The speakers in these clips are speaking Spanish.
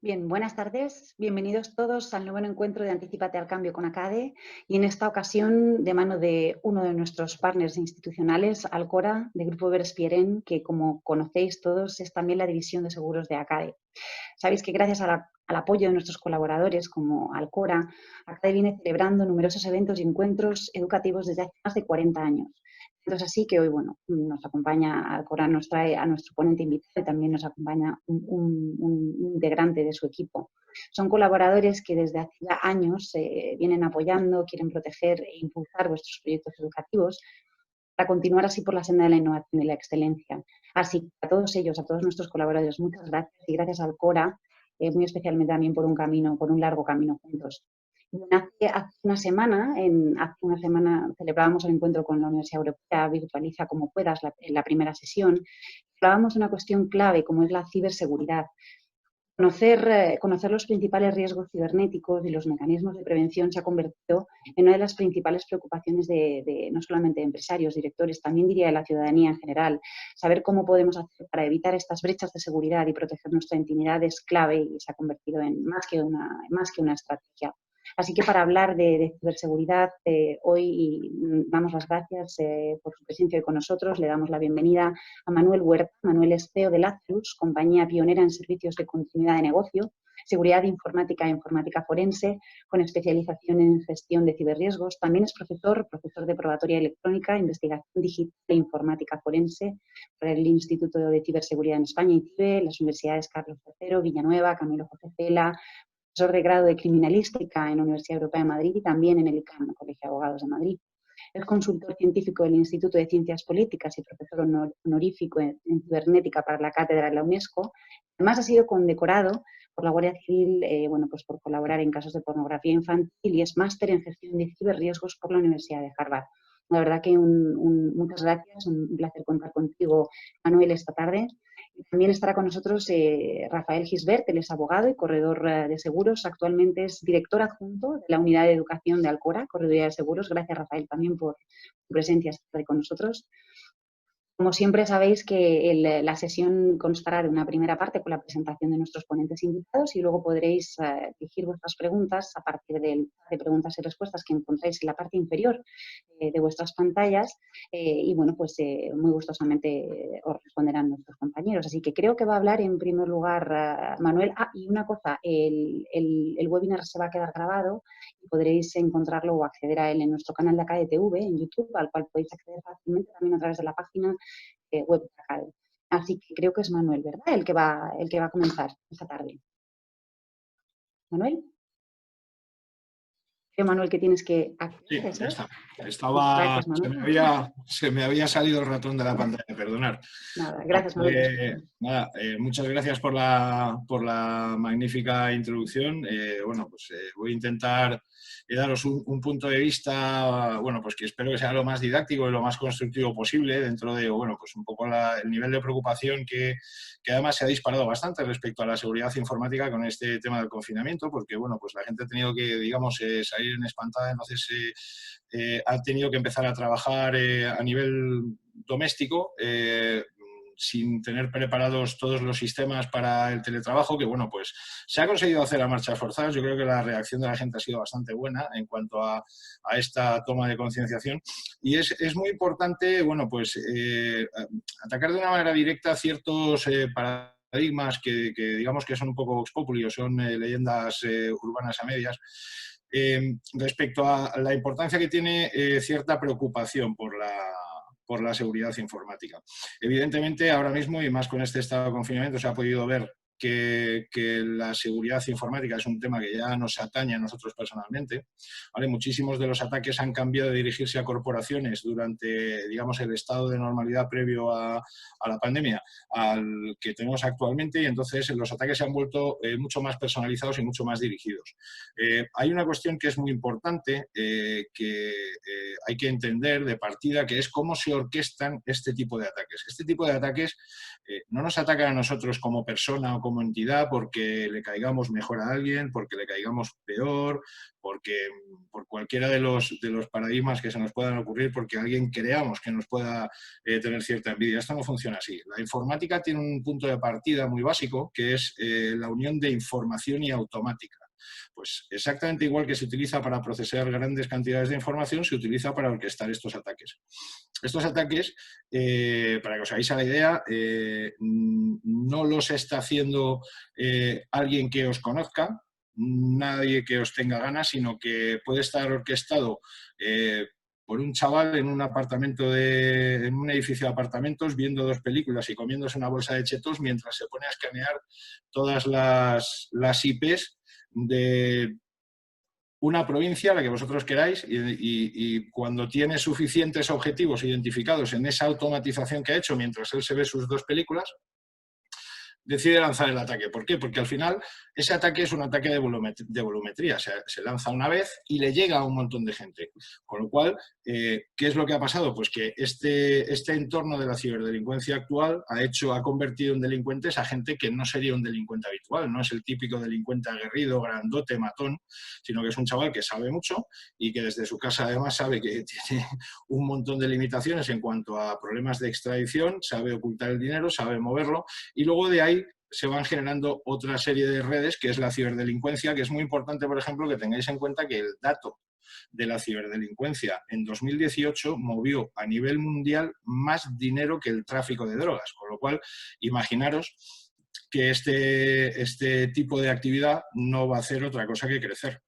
Bien, buenas tardes. Bienvenidos todos al noveno encuentro de Anticípate al Cambio con ACADE y en esta ocasión de mano de uno de nuestros partners institucionales, Alcora, de Grupo Berspieren, que como conocéis todos es también la división de seguros de ACADE. Sabéis que gracias al apoyo de nuestros colaboradores como Alcora, ACADE viene celebrando numerosos eventos y encuentros educativos desde hace más de 40 años. Entonces, así que hoy, bueno, nos acompaña Alcora, nos trae a nuestro ponente invitado y también nos acompaña un integrante de su equipo. Son colaboradores que desde hace ya años vienen apoyando, quieren proteger e impulsar vuestros proyectos educativos para continuar así por la senda de la innovación y la excelencia. Así que a todos ellos, a todos nuestros colaboradores, muchas gracias y gracias al Cora, muy especialmente también por un largo camino juntos. Hace una semana celebrábamos el encuentro con la Universidad Europea, Virtualiza como puedas, la primera sesión. Hablábamos de una cuestión clave como es la ciberseguridad. Conocer los principales riesgos cibernéticos y los mecanismos de prevención se ha convertido en una de las principales preocupaciones no solamente de empresarios, directores, también diría de la ciudadanía en general. Saber cómo podemos hacer para evitar estas brechas de seguridad y proteger nuestra intimidad es clave y se ha convertido en más que una estrategia. Así que para hablar de ciberseguridad, hoy damos las gracias por su presencia hoy con nosotros. Le damos la bienvenida a Manuel Huerta. Manuel es CEO de Lazarus, compañía pionera en servicios de continuidad de negocio, seguridad informática e informática forense, con especialización en gestión de ciberriesgos. También es profesor de probatoria electrónica, investigación digital e informática forense por el Instituto de Ciberseguridad en España, ICIBE, las universidades Carlos III, Villanueva, Camilo José Cela, profesor de grado de criminalística en la Universidad Europea de Madrid y también en el ICAM, el Colegio de Abogados de Madrid. Es consultor científico del Instituto de Ciencias Políticas y profesor honorífico en cibernética para la cátedra de la UNESCO. Además, ha sido condecorado por la Guardia Civil pues por colaborar en casos de pornografía infantil y es máster en gestión de ciberriesgos por la Universidad de Harvard. La verdad que muchas gracias, un placer contar contigo, Manuel, esta tarde. También estará con nosotros Rafael Gisbert, él es abogado y corredor de seguros. Actualmente es director adjunto de la Unidad de Educación de Alcora, Correduría de Seguros. Gracias, Rafael, también por tu presencia con nosotros. Como siempre sabéis que la sesión constará de una primera parte con la presentación de nuestros ponentes invitados y luego podréis dirigir vuestras preguntas a partir de preguntas y respuestas que encontráis en la parte inferior de vuestras pantallas y bueno, pues muy gustosamente os responderán nuestros compañeros. Así que creo que va a hablar en primer lugar Manuel. Y una cosa, el webinar se va a quedar grabado y podréis encontrarlo o acceder a él en nuestro canal de ACADE TV en YouTube, al cual podéis acceder fácilmente también a través de la página web de ACADE. Así que creo que es Manuel, ¿verdad? El que va a comenzar esta tarde. ¿Manuel? Creo, Manuel, que tienes que acceder, Sí, ya está. Gracias, Manuel. Se me había salido el ratón de la pantalla, perdonad. Nada, gracias, Manuel. Muchas gracias por la magnífica introducción. Bueno, pues voy a intentar daros un punto de vista, bueno, pues que espero que sea lo más didáctico y lo más constructivo posible dentro de, bueno, pues un poco el nivel de preocupación que además se ha disparado bastante respecto a la seguridad informática con este tema del confinamiento, porque, bueno, pues la gente ha tenido que, digamos, salir en espantada, entonces ha tenido que empezar a trabajar a nivel doméstico, sin tener preparados todos los sistemas para el teletrabajo, que bueno, pues se ha conseguido hacer a marchas forzadas. Yo creo que la reacción de la gente ha sido bastante buena en cuanto a esta toma de concienciación y es muy importante, bueno, pues atacar de una manera directa ciertos paradigmas que digamos que son un poco vox populi o son leyendas urbanas a medias, respecto a la importancia que tiene cierta preocupación por la seguridad informática. Evidentemente, ahora mismo, y más con este estado de confinamiento, se ha podido ver que la seguridad informática es un tema que ya nos atañe a nosotros personalmente, ¿vale? Muchísimos de los ataques han cambiado de dirigirse a corporaciones durante, digamos, el estado de normalidad previo a la pandemia al que tenemos actualmente y entonces los ataques se han vuelto mucho más personalizados y mucho más dirigidos. Hay una cuestión que es muy importante que hay que entender de partida, que es cómo se orquestan este tipo de ataques. Este tipo de ataques no nos atacan a nosotros como persona o como entidad porque le caigamos mejor a alguien, porque le caigamos peor, por cualquiera de los paradigmas que se nos puedan ocurrir, porque alguien creamos que nos pueda tener cierta envidia. Esto no funciona así. La informática tiene un punto de partida muy básico, que es la unión de información y automática. Pues exactamente igual que se utiliza para procesar grandes cantidades de información, se utiliza para orquestar estos ataques. Estos ataques, para que os hagáis a la idea, no los está haciendo alguien que os conozca, nadie que os tenga ganas, sino que puede estar orquestado por un chaval en un apartamento en un edificio de apartamentos viendo 2 películas y comiéndose una bolsa de chetos mientras se pone a escanear todas las IPs de una provincia, la que vosotros queráis, y cuando tiene suficientes objetivos identificados en esa automatización que ha hecho mientras él se ve sus 2 películas, decide lanzar el ataque. ¿Por qué? Porque al final ese ataque es un ataque de volumetría. Se lanza una vez y le llega a un montón de gente. Con lo cual, ¿qué es lo que ha pasado? Pues que este entorno de la ciberdelincuencia actual ha convertido en delincuentes a gente que no sería un delincuente habitual. No es el típico delincuente aguerrido, grandote, matón, sino que es un chaval que sabe mucho y que desde su casa además sabe que tiene un montón de limitaciones en cuanto a problemas de extradición, sabe ocultar el dinero, sabe moverlo, y luego de ahí se van generando otra serie de redes, que es la ciberdelincuencia, que es muy importante, por ejemplo, que tengáis en cuenta que el dato de la ciberdelincuencia en 2018 movió a nivel mundial más dinero que el tráfico de drogas, con lo cual imaginaros que este tipo de actividad no va a hacer otra cosa que crecer.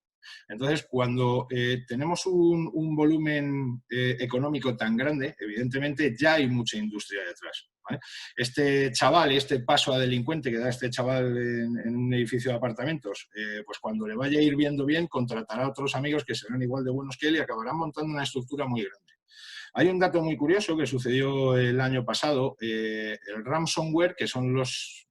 Entonces, cuando tenemos un volumen económico tan grande, evidentemente ya hay mucha industria detrás, ¿vale? Este chaval y este paso a delincuente que da este chaval en un edificio de apartamentos, pues cuando le vaya a ir viendo bien, contratará a otros amigos que serán igual de buenos que él y acabarán montando una estructura muy grande. Hay un dato muy curioso que sucedió el año pasado, el ransomware, que son los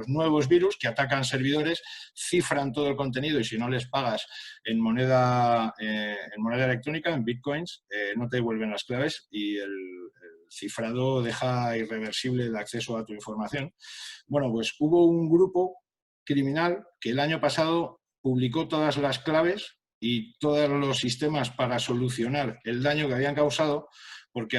nuevos virus que atacan servidores, cifran todo el contenido y si no les pagas en moneda electrónica, en bitcoins, no te devuelven las claves y el cifrado deja irreversible el acceso a tu información. Bueno, pues hubo un grupo criminal que el año pasado publicó todas las claves y todos los sistemas para solucionar el daño que habían causado porque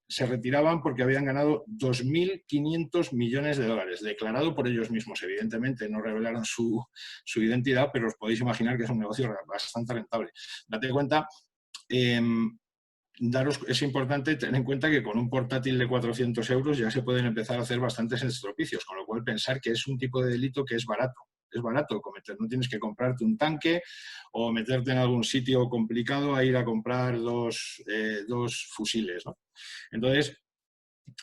se retiraban porque habían ganado 2.500 millones de dólares, declarado por ellos mismos. Evidentemente no revelaron su identidad, pero os podéis imaginar que es un negocio bastante rentable. Date cuenta, es importante tener en cuenta que con un portátil de 400 euros ya se pueden empezar a hacer bastantes estropicios, con lo cual pensar que es un tipo de delito que es barato. Es barato cometer, no tienes que comprarte un tanque o meterte en algún sitio complicado a ir a comprar dos fusiles, ¿no? Entonces,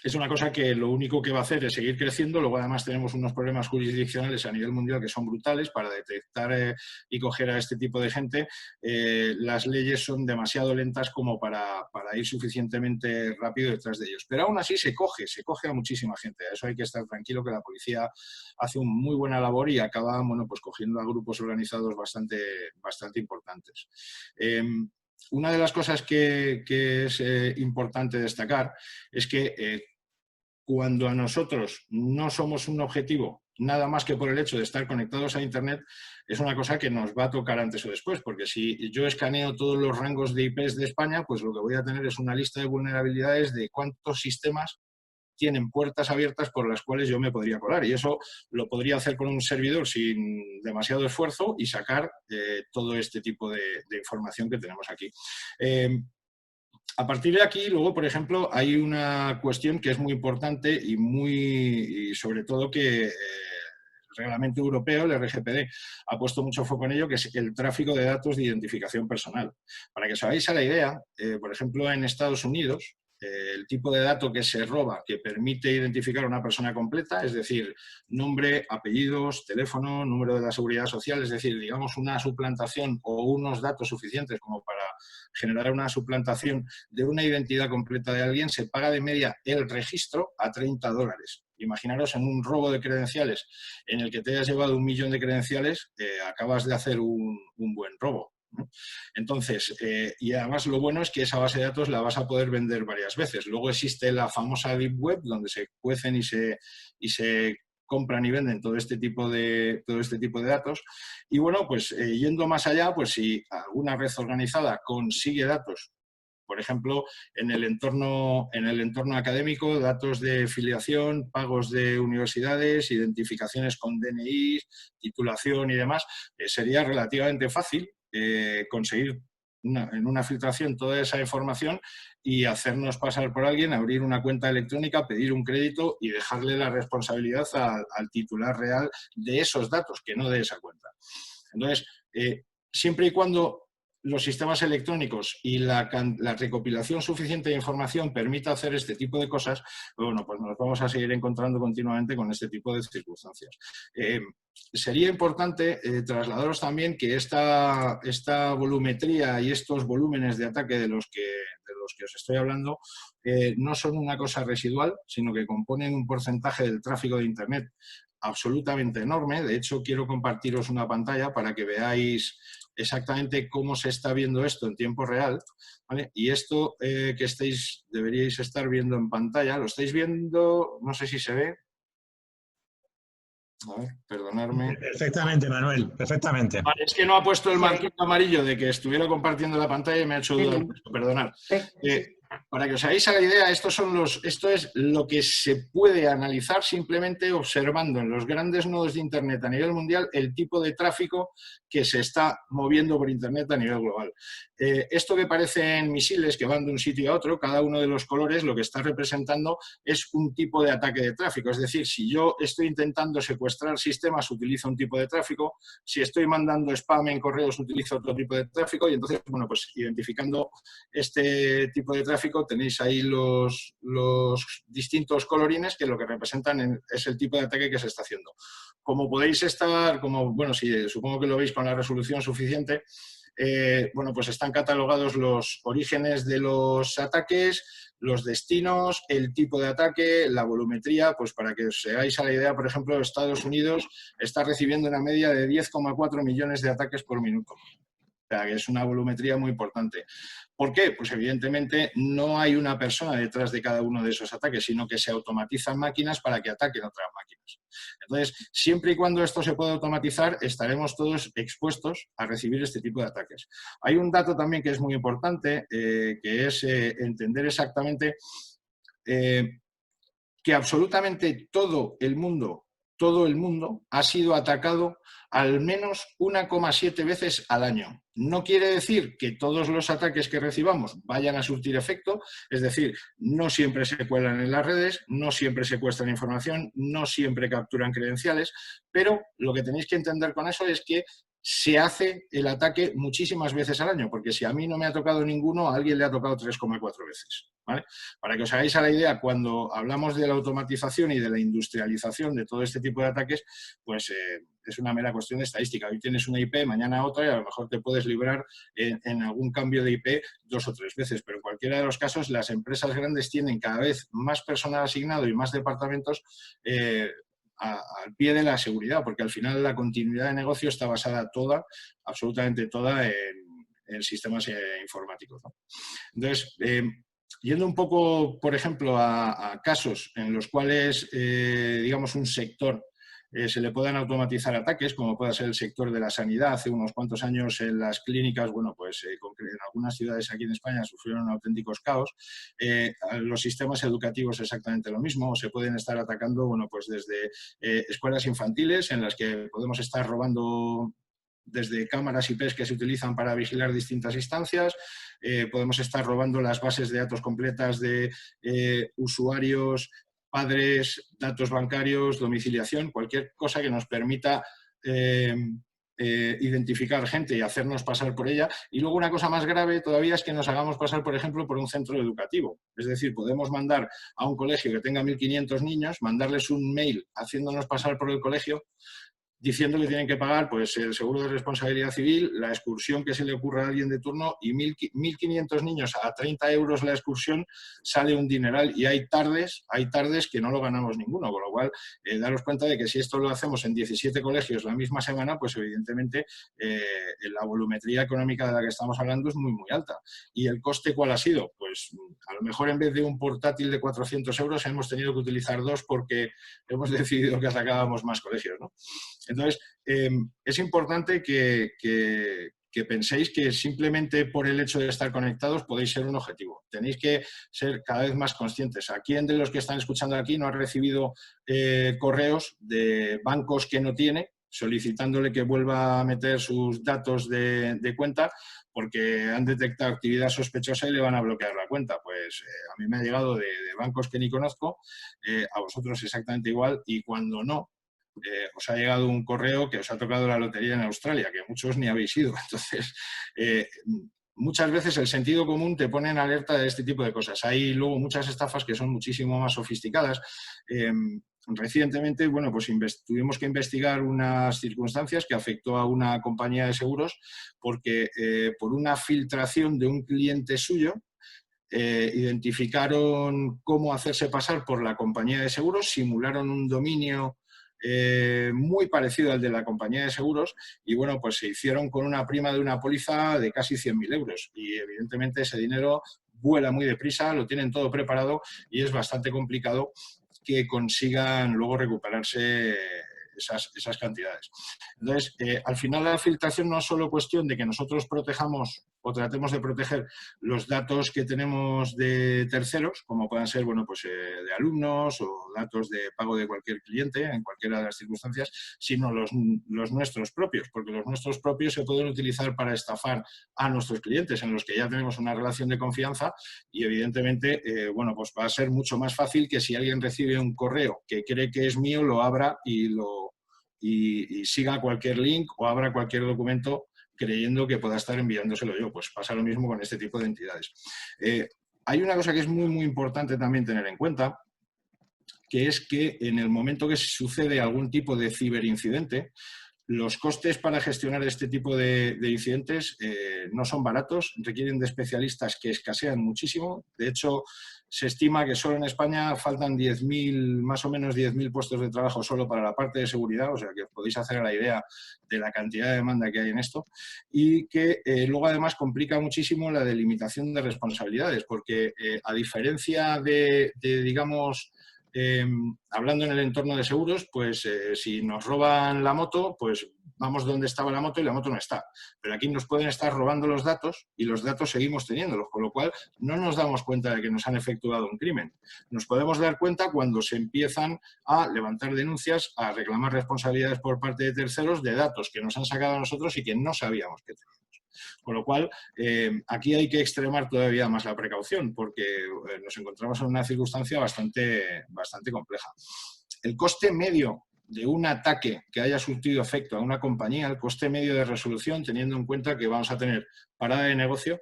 es una cosa que lo único que va a hacer es seguir creciendo. Luego además tenemos unos problemas jurisdiccionales a nivel mundial que son brutales para detectar y coger a este tipo de gente. Las leyes son demasiado lentas como para ir suficientemente rápido detrás de ellos. Pero aún así se coge a muchísima gente. A eso hay que estar tranquilo, que la policía hace una muy buena labor y acaba, bueno, pues cogiendo a grupos organizados bastante importantes. Una de las cosas que es importante destacar es que cuando a nosotros no somos un objetivo nada más que por el hecho de estar conectados a Internet, es una cosa que nos va a tocar antes o después, porque si yo escaneo todos los rangos de IPs de España, pues lo que voy a tener es una lista de vulnerabilidades de cuántos sistemas tienen puertas abiertas por las cuales yo me podría colar. Y eso lo podría hacer con un servidor sin demasiado esfuerzo y sacar todo este tipo de información que tenemos aquí. A partir de aquí, luego, por ejemplo, hay una cuestión que es muy importante y sobre todo que el reglamento europeo, el RGPD, ha puesto mucho foco en ello, que es el tráfico de datos de identificación personal. Para que os hagáis a la idea, por ejemplo, en Estados Unidos, el tipo de dato que se roba que permite identificar a una persona completa, es decir, nombre, apellidos, teléfono, número de la seguridad social, es decir, digamos una suplantación o unos datos suficientes como para generar una suplantación de una identidad completa de alguien, se paga de media el registro a $30. Imaginaros en un robo de credenciales en el que te hayas llevado 1 millón de credenciales, acabas de hacer un buen robo. Entonces, y además lo bueno es que esa base de datos la vas a poder vender varias veces. Luego existe la famosa Deep Web, donde se cuecen y se compran y venden todo este tipo de datos. Y bueno, pues yendo más allá, pues si alguna red organizada consigue datos, por ejemplo, en el entorno académico, datos de filiación, pagos de universidades, identificaciones con DNI, titulación y demás, sería relativamente fácil conseguir en una filtración toda esa información y hacernos pasar por alguien, abrir una cuenta electrónica, pedir un crédito y dejarle la responsabilidad al titular real de esos datos, que no de esa cuenta. Entonces, siempre y cuando los sistemas electrónicos y la recopilación suficiente de información permita hacer este tipo de cosas, bueno, pues nos vamos a seguir encontrando continuamente con este tipo de circunstancias. Sería importante trasladaros también que esta volumetría y estos volúmenes de ataque de los que os estoy hablando no son una cosa residual, sino que componen un porcentaje del tráfico de Internet absolutamente enorme. De hecho, quiero compartiros una pantalla para que veáis exactamente cómo se está viendo esto en tiempo real, ¿vale? Y esto que deberíais estar viendo en pantalla, lo estáis viendo, no sé si se ve. A ver, perdonadme. Perfectamente, Manuel, perfectamente. Vale, es que no ha puesto el marquito amarillo de que estuviera compartiendo la pantalla y me ha hecho dudar. Perdonad. Para que os hagáis a la idea, esto es lo que se puede analizar simplemente observando en los grandes nodos de Internet a nivel mundial el tipo de tráfico que se está moviendo por Internet a nivel global. Esto que parecen misiles que van de un sitio a otro, cada uno de los colores lo que está representando es un tipo de ataque de tráfico. Es decir, si yo estoy intentando secuestrar sistemas, utilizo un tipo de tráfico. Si estoy mandando spam en correos, utilizo otro tipo de tráfico. Y entonces, bueno, pues identificando este tipo de tráfico, tenéis ahí los distintos colorines que lo que representan es el tipo de ataque que se está haciendo. Como podéis estar, bueno, supongo que lo veis con la resolución suficiente, bueno, pues están catalogados los orígenes de los ataques, los destinos, el tipo de ataque, la volumetría, pues para que os hagáis a la idea, por ejemplo, Estados Unidos está recibiendo una media de 10,4 millones de ataques por minuto. O sea, que es una volumetría muy importante. ¿Por qué? Pues evidentemente no hay una persona detrás de cada uno de esos ataques, sino que se automatizan máquinas para que ataquen otras máquinas. Entonces, siempre y cuando esto se pueda automatizar, estaremos todos expuestos a recibir este tipo de ataques. Hay un dato también que es muy importante, que es entender exactamente que absolutamente todo el mundo ha sido atacado al menos 1,7 veces al año. No quiere decir que todos los ataques que recibamos vayan a surtir efecto, es decir, no siempre se cuelan en las redes, no siempre secuestran información, no siempre capturan credenciales, pero lo que tenéis que entender con eso es que se hace el ataque muchísimas veces al año, porque si a mí no me ha tocado ninguno, a alguien le ha tocado 3,4 veces. ¿Vale? Para que os hagáis a la idea, cuando hablamos de la automatización y de la industrialización de todo este tipo de ataques, pues es una mera cuestión de estadística. Hoy tienes una IP, mañana otra y a lo mejor te puedes librar en algún cambio de IP 2 o 3 veces, pero en cualquiera de los casos las empresas grandes tienen cada vez más personal asignado y más departamentos al pie de la seguridad, porque al final la continuidad de negocio está basada absolutamente toda en sistemas informáticos, ¿no? Entonces, yendo un poco, por ejemplo, a casos en los cuales, digamos, un sector se le puedan automatizar ataques, como puede ser el sector de la sanidad. Hace unos cuantos años en las clínicas, bueno, pues en algunas ciudades aquí en España sufrieron auténticos caos. Los sistemas educativos exactamente lo mismo. Se pueden estar atacando, bueno, pues desde escuelas infantiles en las que podemos estar robando desde cámaras IP que se utilizan para vigilar distintas instancias, podemos estar robando las bases de datos completas de usuarios, padres, datos bancarios, domiciliación, cualquier cosa que nos permita identificar gente y hacernos pasar por ella. Y luego una cosa más grave todavía es que nos hagamos pasar, por ejemplo, por un centro educativo. Es decir, podemos mandar a un colegio que tenga 1.500 niños, mandarles un mail haciéndonos pasar por el colegio, diciendo que tienen que pagar pues, el seguro de responsabilidad civil, la excursión que se le ocurra a alguien de turno y 1.500 niños a 30 euros la excursión sale un dineral y hay tardes que no lo ganamos ninguno, con lo cual daros cuenta de que si esto lo hacemos en 17 colegios la misma semana, pues evidentemente la volumetría económica de la que estamos hablando es muy, muy alta. ¿Y el coste cuál ha sido? Pues a lo mejor en vez de un portátil de 400 euros hemos tenido que utilizar 2 porque hemos decidido que atacábamos más colegios, ¿no? Entonces, es importante que penséis que simplemente por el hecho de estar conectados podéis ser un objetivo. Tenéis que ser cada vez más conscientes. ¿A quién de los que están escuchando aquí no ha recibido correos de bancos que no tiene, solicitándole que vuelva a meter sus datos de cuenta porque han detectado actividad sospechosa y le van a bloquear la cuenta? Pues a mí me ha llegado de bancos que ni conozco, a vosotros exactamente igual, y cuando no, os ha llegado un correo que os ha tocado la lotería en Australia, que muchos ni habéis ido. Entonces, muchas veces el sentido común te pone en alerta de este tipo de cosas. Hay luego muchas estafas que son muchísimo más sofisticadas. Recientemente, bueno, pues tuvimos que investigar unas circunstancias que afectó a una compañía de seguros porque por una filtración de un cliente suyo, identificaron cómo hacerse pasar por la compañía de seguros, simularon un dominio muy parecido al de la compañía de seguros y bueno, pues se hicieron con una prima de una póliza de casi 100.000 euros y evidentemente ese dinero vuela muy deprisa, lo tienen todo preparado y es bastante complicado que consigan luego recuperarse esas cantidades. Entonces, al final la filtración no es solo cuestión de que nosotros protejamos o tratemos de proteger los datos que tenemos de terceros, como puedan ser, bueno, pues, de alumnos o datos de pago de cualquier cliente en cualquiera de las circunstancias, sino los nuestros propios, porque los nuestros propios se pueden utilizar para estafar a nuestros clientes en los que ya tenemos una relación de confianza y evidentemente, bueno, pues va a ser mucho más fácil que si alguien recibe un correo que cree que es mío, lo abra y siga cualquier link o abra cualquier documento creyendo que pueda estar enviándoselo yo. Pues pasa lo mismo con este tipo de entidades. Hay una cosa que es muy, muy importante también tener en cuenta, que es que en el momento que sucede algún tipo de ciberincidente, los costes para gestionar este tipo de incidentes no son baratos, requieren de especialistas que escasean muchísimo. De hecho, se estima que solo en España faltan 10.000, más o menos 10.000 puestos de trabajo solo para la parte de seguridad, o sea que os podéis hacer la idea de la cantidad de demanda que hay en esto y que luego además complica muchísimo la delimitación de responsabilidades, porque a diferencia de digamos, hablando en el entorno de seguros, pues si nos roban la moto, pues vamos donde estaba la moto y la moto no está. Pero aquí nos pueden estar robando los datos y los datos seguimos teniéndolos, con lo cual no nos damos cuenta de que nos han efectuado un crimen. Nos podemos dar cuenta cuando se empiezan a levantar denuncias, a reclamar responsabilidades por parte de terceros de datos que nos han sacado a nosotros y que no sabíamos que teníamos. Con lo cual, aquí hay que extremar todavía más la precaución porque nos encontramos en una circunstancia bastante compleja. El coste medio de un ataque que haya surtido efecto a una compañía, el coste medio de resolución, teniendo en cuenta que vamos a tener parada de negocio,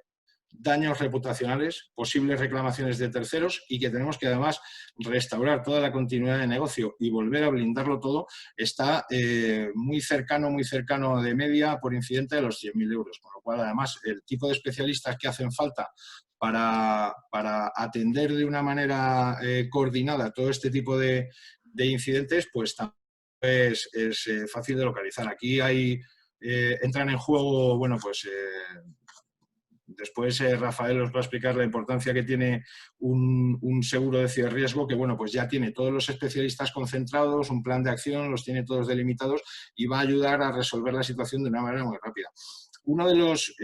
daños reputacionales, posibles reclamaciones de terceros y que tenemos que además restaurar toda la continuidad de negocio y volver a blindarlo todo, está muy cercano de media por incidente de los 100.000 euros. Con lo cual, además, el tipo de especialistas que hacen falta para atender de una manera coordinada todo este tipo de incidentes, pues también es fácil de localizar. Aquí entran en juego, bueno, pues después Rafael os va a explicar la importancia que tiene un seguro de ciberriesgo que, bueno, pues ya tiene todos los especialistas concentrados, un plan de acción, los tiene todos delimitados y va a ayudar a resolver la situación de una manera muy rápida. Uno de los,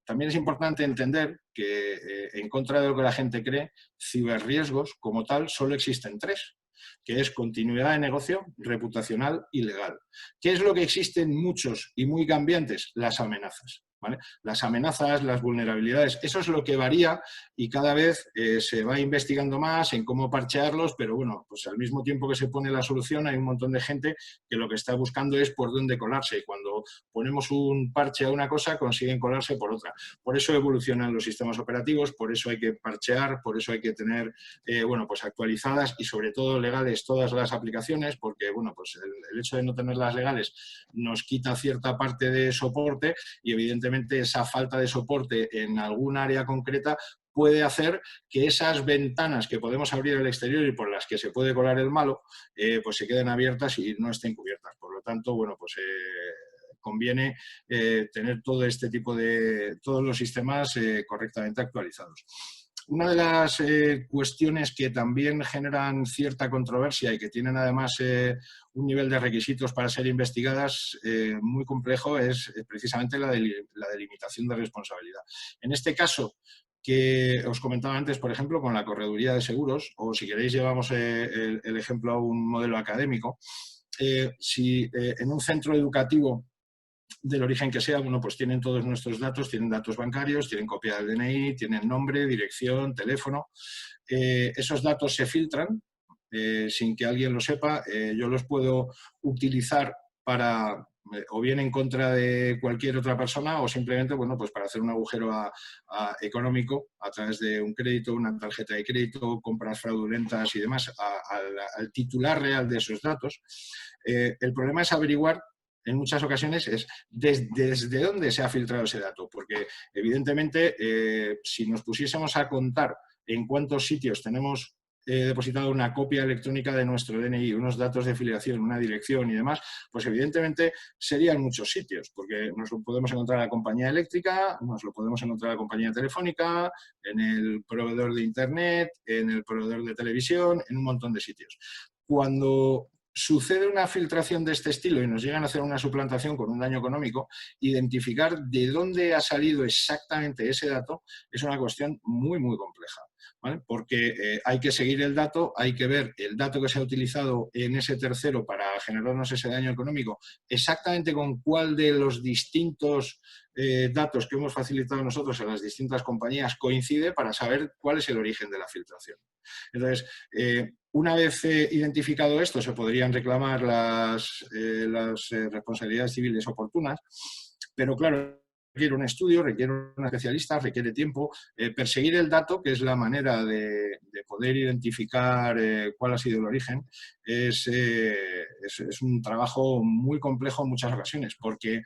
también es importante entender que en contra de lo que la gente cree, ciberriesgos como tal solo existen 3, que es continuidad de negocio, reputacional y legal. ¿Qué es lo que existen muchos y muy cambiantes? Las amenazas. ¿vale? Las amenazas, las vulnerabilidades, eso es lo que varía y cada vez se va investigando más en cómo parchearlos, pero bueno, pues al mismo tiempo que se pone la solución hay un montón de gente que lo que está buscando es por dónde colarse y cuando ponemos un parche a una cosa consiguen colarse por otra. Por eso evolucionan los sistemas operativos, por eso hay que parchear, por eso hay que tener bueno, pues actualizadas y sobre todo legales todas las aplicaciones, porque bueno, pues el hecho de no tenerlas legales nos quita cierta parte de soporte y evidentemente esa falta de soporte en algún área concreta puede hacer que esas ventanas que podemos abrir al exterior y por las que se puede colar el malo, pues se queden abiertas y no estén cubiertas. Por lo tanto, bueno, pues conviene tener todo este tipo de, todos los sistemas correctamente actualizados. Una de las cuestiones que también generan cierta controversia y que tienen además un nivel de requisitos para ser investigadas muy complejo es precisamente la delimitación de responsabilidad. En este caso, que os comentaba antes, por ejemplo, con la correduría de seguros, o si queréis llevamos el ejemplo a un modelo académico, si en un centro educativo del origen que sea, bueno, pues tienen todos nuestros datos, tienen datos bancarios, tienen copia del DNI, tienen nombre, dirección, teléfono. Esos datos se filtran sin que alguien lo sepa. Yo los puedo utilizar para o bien en contra de cualquier otra persona o simplemente, bueno, pues para hacer un agujero económico a través de un crédito, una tarjeta de crédito, compras fraudulentas y demás al titular real de esos datos. El problema es averiguar en muchas ocasiones es desde dónde se ha filtrado ese dato, porque evidentemente si nos pusiésemos a contar en cuántos sitios tenemos depositado una copia electrónica de nuestro DNI, unos datos de filiación, una dirección y demás, pues evidentemente serían muchos sitios, porque nos lo podemos encontrar en la compañía eléctrica, nos lo podemos encontrar en la compañía telefónica, en el proveedor de internet, en el proveedor de televisión, en un montón de sitios. Cuando sucede una filtración de este estilo y nos llegan a hacer una suplantación con un daño económico, identificar de dónde ha salido exactamente ese dato es una cuestión muy, muy compleja, ¿vale? Porque hay que seguir el dato, hay que ver el dato que se ha utilizado en ese tercero para generarnos ese daño económico, exactamente con cuál de los distintos datos que hemos facilitado nosotros a las distintas compañías coincide para saber cuál es el origen de la filtración. Entonces, una vez identificado esto, se podrían reclamar las responsabilidades civiles oportunas, pero claro, requiere un estudio, requiere un especialista, requiere tiempo. Perseguir el dato, que es la manera de poder identificar cuál ha sido el origen, es un trabajo muy complejo en muchas ocasiones, porque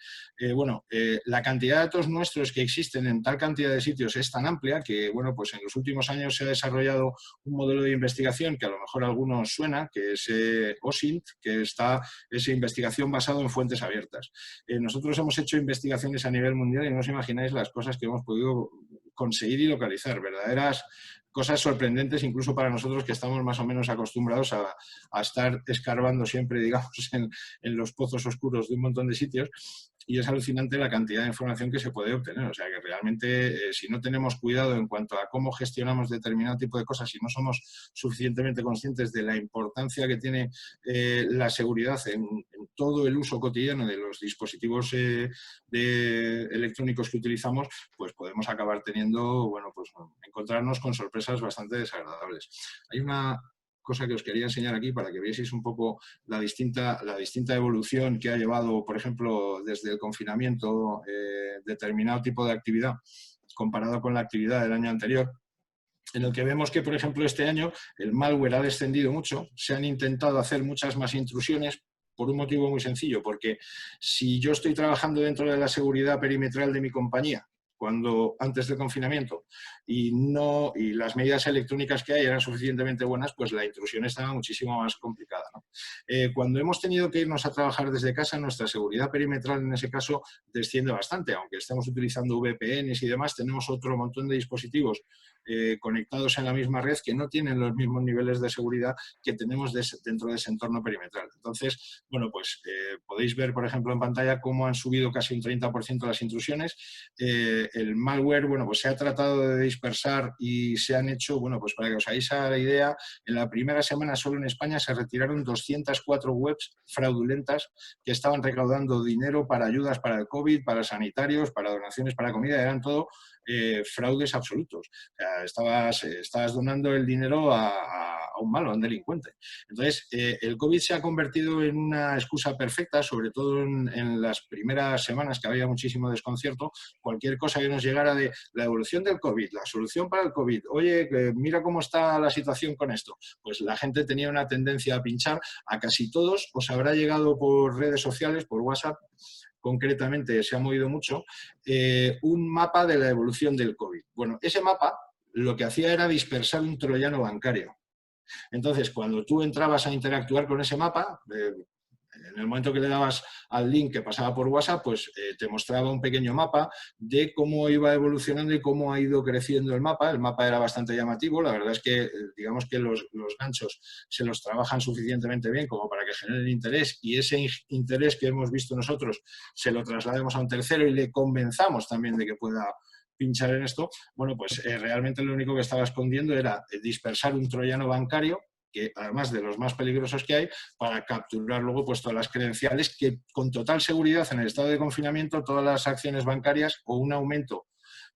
bueno, la cantidad de datos nuestros que existen en tal cantidad de sitios es tan amplia que bueno, pues en los últimos años se ha desarrollado un modelo de investigación que a lo mejor a algunos suena, que es OSINT, que es investigación basada en fuentes abiertas. Nosotros hemos hecho investigaciones a nivel mundial y no os imagináis las cosas que hemos podido conseguir y localizar, verdaderas cosas sorprendentes incluso para nosotros que estamos más o menos acostumbrados a estar escarbando siempre, digamos, en los pozos oscuros de un montón de sitios. Y es alucinante la cantidad de información que se puede obtener. O sea que realmente si no tenemos cuidado en cuanto a cómo gestionamos determinado tipo de cosas, si no somos suficientemente conscientes de la importancia que tiene la seguridad en todo el uso cotidiano de los dispositivos electrónicos que utilizamos, pues podemos acabar teniendo, bueno, pues encontrarnos con sorpresas bastante desagradables. Hay una cosa que os quería enseñar aquí para que vieseis un poco la distinta evolución que ha llevado, por ejemplo, desde el confinamiento, determinado tipo de actividad comparado con la actividad del año anterior, en el que vemos que, por ejemplo, este año el malware ha descendido mucho, se han intentado hacer muchas más intrusiones por un motivo muy sencillo, porque si yo estoy trabajando dentro de la seguridad perimetral de mi compañía, antes del confinamiento, y las medidas electrónicas que hay eran suficientemente buenas, pues la intrusión estaba muchísimo más complicada, ¿no? Cuando hemos tenido que irnos a trabajar desde casa, nuestra seguridad perimetral en ese caso desciende bastante, aunque estemos utilizando VPNs y demás, tenemos otro montón de dispositivos conectados en la misma red que no tienen los mismos niveles de seguridad que tenemos dentro de ese entorno perimetral. Entonces, bueno, pues podéis ver, por ejemplo, en pantalla cómo han subido casi un 30% las intrusiones. El malware, bueno, pues se ha tratado de dispersar y se han hecho, bueno, pues para que os hagáis a la idea, en la primera semana solo en España se retiraron 204 webs fraudulentas que estaban recaudando dinero para ayudas para el COVID, para sanitarios, para donaciones para comida, eran todo fraudes absolutos. O sea, estabas donando el dinero a un malo, a un delincuente. Entonces, el COVID se ha convertido en una excusa perfecta, sobre todo en las primeras semanas que había muchísimo desconcierto. Cualquier cosa que nos llegara de la evolución del COVID, la solución para el COVID, oye, mira cómo está la situación con esto, pues la gente tenía una tendencia a pinchar. A casi todos os habrá llegado por redes sociales, por WhatsApp, concretamente se ha movido mucho, un mapa de la evolución del COVID. Bueno, ese mapa lo que hacía era dispersar un troyano bancario. Entonces, cuando tú entrabas a interactuar con ese mapa, en el momento que le dabas al link que pasaba por WhatsApp, pues te mostraba un pequeño mapa de cómo iba evolucionando y cómo ha ido creciendo el mapa. El mapa era bastante llamativo. La verdad es que, digamos que los ganchos se los trabajan suficientemente bien como para que generen interés, y ese interés que hemos visto nosotros se lo traslademos a un tercero y le convenzamos también de que pueda pinchar en esto. Bueno, pues realmente lo único que estaba escondiendo era dispersar un troyano bancario, que además de los más peligrosos que hay, para capturar luego pues todas las credenciales que con total seguridad en el estado de confinamiento todas las acciones bancarias o un aumento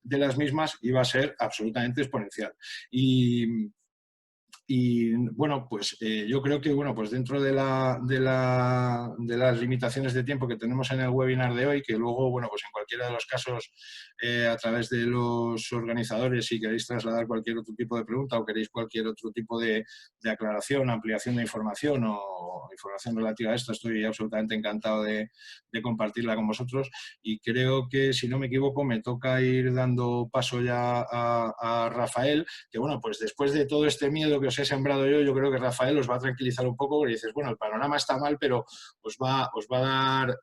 de las mismas iba a ser absolutamente exponencial. Y bueno, pues yo creo que bueno, pues dentro de las limitaciones de tiempo que tenemos en el webinar de hoy, que luego, bueno, pues en cualquiera de los casos, a través de los organizadores, si queréis trasladar cualquier otro tipo de pregunta o queréis cualquier otro tipo de aclaración, ampliación de información o información relativa a esto, estoy absolutamente encantado de compartirla con vosotros. Y creo que, si no me equivoco, me toca ir dando paso ya a Rafael, que bueno, pues después de todo este miedo que os he sembrado yo creo que Rafael os va a tranquilizar un poco, porque dices, bueno, el panorama está mal, pero os va a dar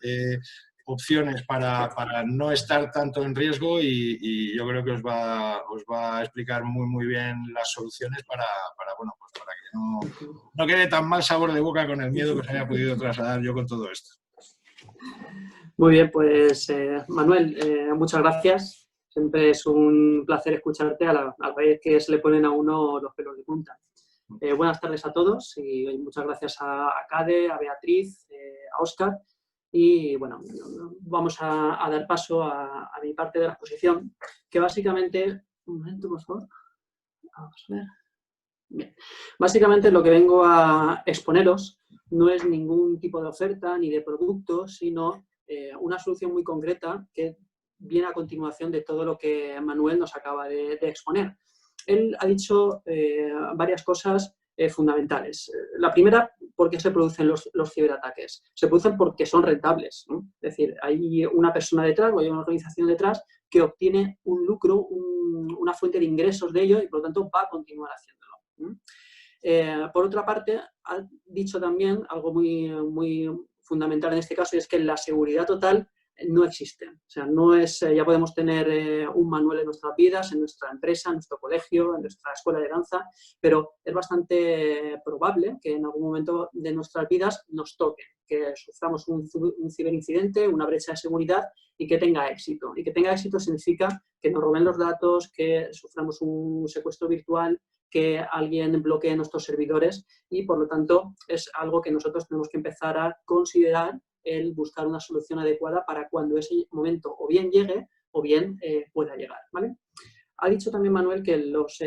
opciones para no estar tanto en riesgo, y yo creo que os va a explicar muy bien las soluciones para bueno, pues para que no quede tan mal sabor de boca con el miedo que os haya podido trasladar yo con todo esto. Muy bien, pues Manuel, muchas gracias. Siempre es un placer escucharte a la vez que se le ponen a uno los pelos de punta. Buenas tardes a todos y muchas gracias a Cade, a Beatriz, a Óscar. Y bueno, vamos a dar paso a mi parte de la exposición, que básicamente... Un momento, por favor. Vamos a ver. Bien. Básicamente lo que vengo a exponeros no es ningún tipo de oferta ni de producto, sino una solución muy concreta que viene a continuación de todo lo que Manuel nos acaba de exponer. Él ha dicho varias cosas fundamentales. La primera, ¿por qué se producen los ciberataques? Se producen porque son rentables, ¿no? Es decir, hay una persona detrás o hay una organización detrás que obtiene un lucro, una fuente de ingresos de ello, y por lo tanto va a continuar haciéndolo. Por otra parte, ha dicho también algo muy fundamental en este caso, y es que la seguridad total no existe. O sea, no es, ya podemos tener un manual en nuestras vidas, en nuestra empresa, en nuestro colegio, en nuestra escuela de danza, pero es bastante probable que en algún momento de nuestras vidas nos toque, que suframos un ciberincidente, una brecha de seguridad y que tenga éxito. Y que tenga éxito significa que nos roben los datos, que suframos un secuestro virtual, que alguien bloquee nuestros servidores, y por lo tanto es algo que nosotros tenemos que empezar a considerar, el buscar una solución adecuada para cuando ese momento o bien llegue o bien pueda llegar, ¿vale? Ha dicho también Manuel que los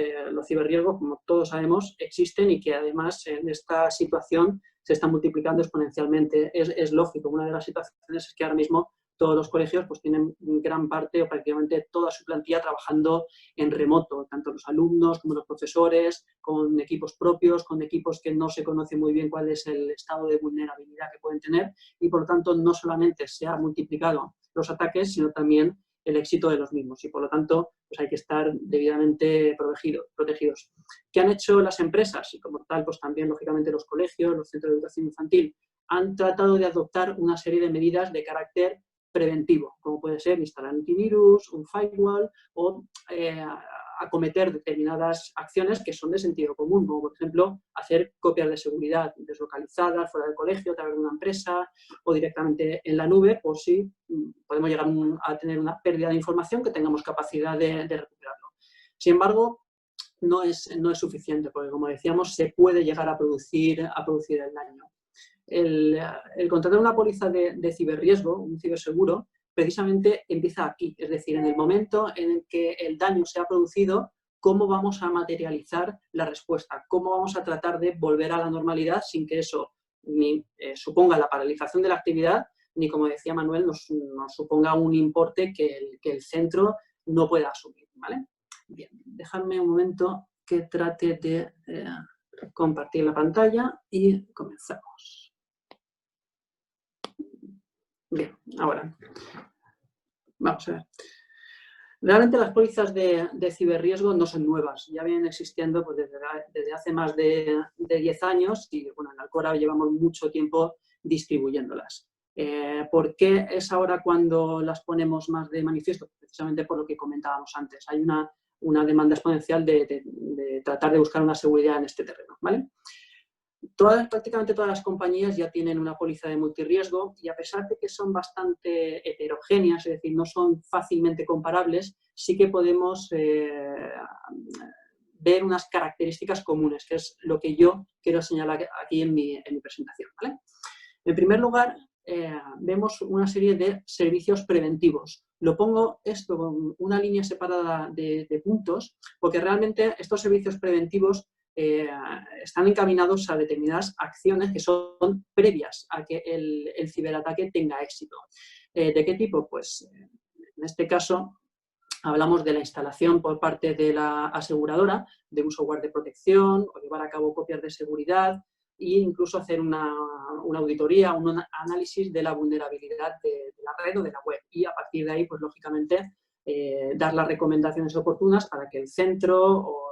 ciberriesgos, como todos sabemos, existen y que además en esta situación se están multiplicando exponencialmente. Es lógico, una de las situaciones es que ahora mismo todos los colegios pues tienen gran parte o prácticamente toda su plantilla trabajando en remoto, tanto los alumnos como los profesores, con equipos propios, con equipos que no se conoce muy bien cuál es el estado de vulnerabilidad que pueden tener, y por lo tanto no solamente se han multiplicado los ataques, sino también el éxito de los mismos, y por lo tanto pues hay que estar debidamente protegidos. ¿Qué han hecho las empresas? Y como tal, pues también lógicamente los colegios, los centros de educación infantil, han tratado de adoptar una serie de medidas de carácter preventivo, como puede ser instalar antivirus, un firewall o acometer determinadas acciones que son de sentido común, como por ejemplo hacer copias de seguridad deslocalizadas fuera del colegio, a través de una empresa o directamente en la nube, por si podemos llegar a tener una pérdida de información que tengamos capacidad de recuperarlo. Sin embargo, no es suficiente, porque como decíamos, se puede llegar a producir el daño. El contratar una póliza de ciberriesgo, un ciberseguro, precisamente empieza aquí, es decir, en el momento en el que el daño se ha producido, cómo vamos a materializar la respuesta, cómo vamos a tratar de volver a la normalidad sin que eso ni suponga la paralización de la actividad, ni, como decía Manuel, nos suponga un importe que el centro no pueda asumir, ¿vale? Bien, dejadme un momento que trate de compartir la pantalla y comenzamos. Bien, ahora vamos a ver. Realmente las pólizas de ciberriesgo no son nuevas, ya vienen existiendo pues, desde hace más de 10 años y bueno, en Alcora llevamos mucho tiempo distribuyéndolas. ¿Por qué es ahora cuando las ponemos más de manifiesto? Precisamente por lo que comentábamos antes. Hay una demanda exponencial de tratar de buscar una seguridad en este terreno, ¿vale? Prácticamente todas las compañías ya tienen una póliza de multirriesgo y a pesar de que son bastante heterogéneas, es decir, no son fácilmente comparables, sí que podemos ver unas características comunes, que es lo que yo quiero señalar aquí en mi presentación, ¿vale? En primer lugar, vemos una serie de servicios preventivos. Lo pongo esto con una línea separada de puntos porque realmente estos servicios preventivos están encaminados a determinadas acciones que son previas a que el ciberataque tenga éxito. ¿De qué tipo? Pues en este caso hablamos de la instalación por parte de la aseguradora de un software de protección o llevar a cabo copias de seguridad e incluso hacer una auditoría, un análisis de la vulnerabilidad de la red o de la web y a partir de ahí, pues lógicamente, dar las recomendaciones oportunas para que el centro o